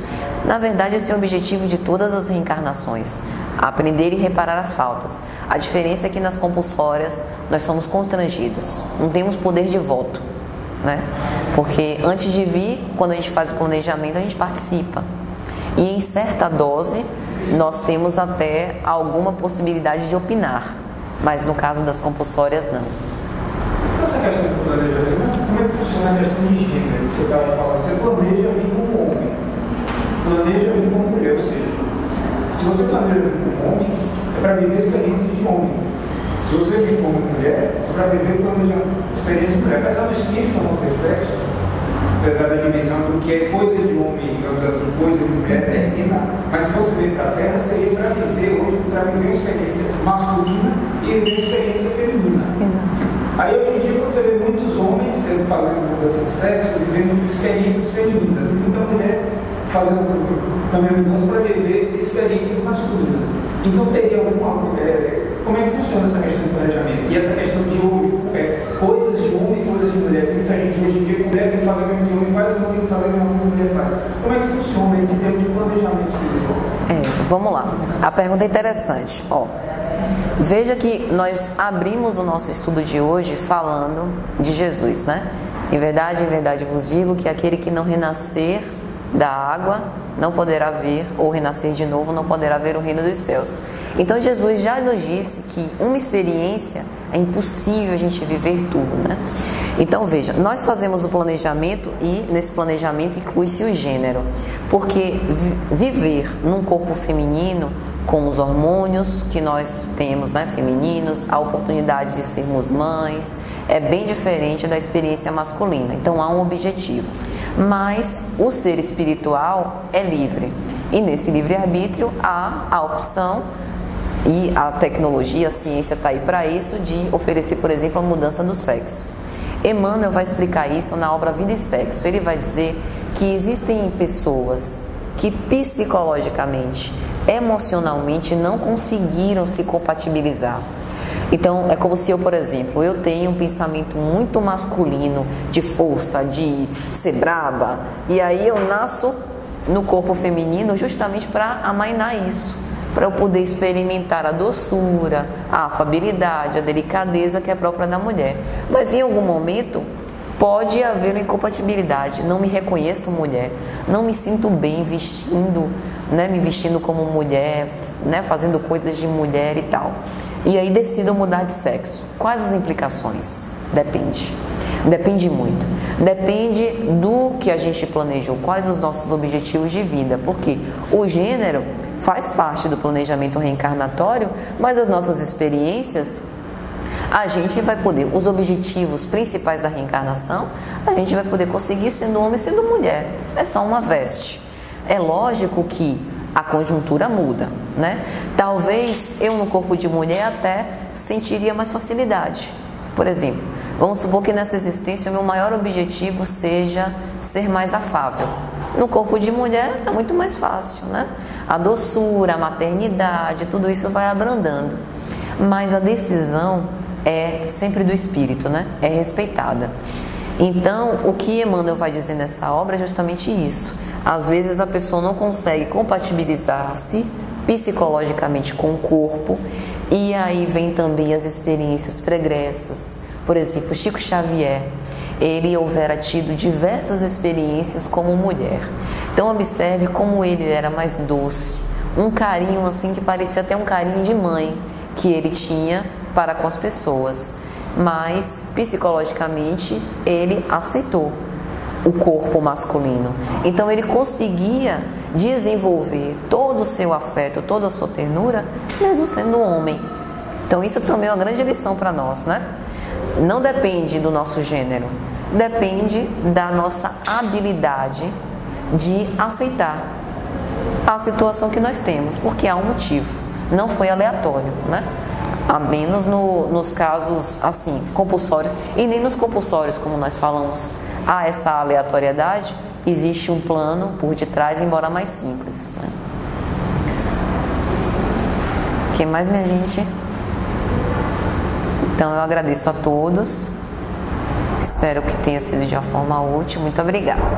A: Na verdade, esse é o objetivo de todas as reencarnações: aprender e reparar as faltas. A diferença é que nas compulsórias nós somos constrangidos, não temos poder de voto, né? Porque antes de vir, quando a gente faz o planejamento, a gente participa. E em certa dose, nós temos até alguma possibilidade de opinar. Mas no caso das compulsórias, não.
E: Essa questão do planejamento, como é que funciona a questão de gênero? Você estava falando, você planeja vir como homem, planeja vir como mulher. Ou seja, se você planeja vir como homem, é para viver experiências de homem. Se você vir como mulher, é para viver experiência de mulher. Apesar do espírito não ter sexo, apesar da divisão do que é coisa de homem, digamos assim, coisa de mulher termina, mas se você vir para a Terra, seria para viver hoje, para viver experiência masculina e viver experiência feminina.
A: Exato.
E: Aí hoje em dia você vê muitos homens fazendo mudança de sexo, vivendo experiências femininas, e muita mulher fazendo também mudança para viver experiências masculinas. Então teria alguma como é que funciona essa questão do planejamento? E essa questão de coisas de homem e coisas de mulher. Muita gente hoje em dia, mulher tem que fazer o mesmo que homem faz, não tem que fazer o mesmo que mulher faz. Como é que funciona esse termo de planejamento espiritual?
A: Vamos lá. A pergunta é interessante. Veja que nós abrimos o nosso estudo de hoje falando de Jesus, né? Em verdade vos digo que aquele que não renascer da água não poderá ver, ou renascer de novo, não poderá ver o reino dos céus. Então Jesus já nos disse que uma experiência é impossível a gente viver tudo, né? Então veja, nós fazemos o planejamento e nesse planejamento inclui-se o gênero, porque viver num corpo feminino, com os hormônios que nós temos, né, femininos, a oportunidade de sermos mães, é bem diferente da experiência masculina. Então há um objetivo. Mas o ser espiritual é livre. E nesse livre-arbítrio há a opção, e a tecnologia, a ciência está aí para isso, de oferecer, por exemplo, a mudança do sexo. Emmanuel vai explicar isso na obra Vida e Sexo. Ele vai dizer que existem pessoas que psicologicamente, emocionalmente não conseguiram se compatibilizar. Então é como se eu, por exemplo, eu tenho um pensamento muito masculino, de força, de ser braba, e aí eu nasço no corpo feminino justamente para amainar isso, para eu poder experimentar a doçura, a afabilidade, a delicadeza que é própria da mulher. Mas em algum momento pode haver uma incompatibilidade, não me reconheço mulher, não me sinto bem vestindo, né, me vestindo como mulher, né, fazendo coisas de mulher e tal. E aí decido mudar de sexo. Quais as implicações? Depende muito. Depende do que a gente planejou, quais os nossos objetivos de vida, porque o gênero faz parte do planejamento reencarnatório, mas as nossas experiências, a gente vai poder, os objetivos principais da reencarnação, a gente vai poder conseguir sendo homem e sendo mulher. É só uma veste. É lógico que a conjuntura muda, né? Talvez eu no corpo de mulher até sentiria mais facilidade. Por exemplo, vamos supor que nessa existência o meu maior objetivo seja ser mais afável. No corpo de mulher é muito mais fácil, né? A doçura, a maternidade, tudo isso vai abrandando. Mas a decisão é sempre do espírito, né? É respeitada. Então, o que Emmanuel vai dizer nessa obra é justamente isso. Às vezes a pessoa não consegue compatibilizar-se psicologicamente com o corpo, e aí vem também as experiências pregressas. Por exemplo, Chico Xavier, ele houvera tido diversas experiências como mulher. Então observe como ele era mais doce, um carinho assim que parecia até um carinho de mãe que ele tinha para com as pessoas, mas psicologicamente ele aceitou o corpo masculino. Então ele conseguia desenvolver todo o seu afeto, toda a sua ternura, mesmo sendo homem. Então isso também é uma grande lição para nós, né? Não depende do nosso gênero, depende da nossa habilidade de aceitar a situação que nós temos, porque há um motivo, não foi aleatório, né? A menos nos casos assim, compulsórios, e nem nos compulsórios, como nós falamos, há essa aleatoriedade, existe um plano por detrás, embora mais simples, né? O que mais, minha gente? Então eu agradeço a todos, espero que tenha sido de uma forma útil, muito obrigada.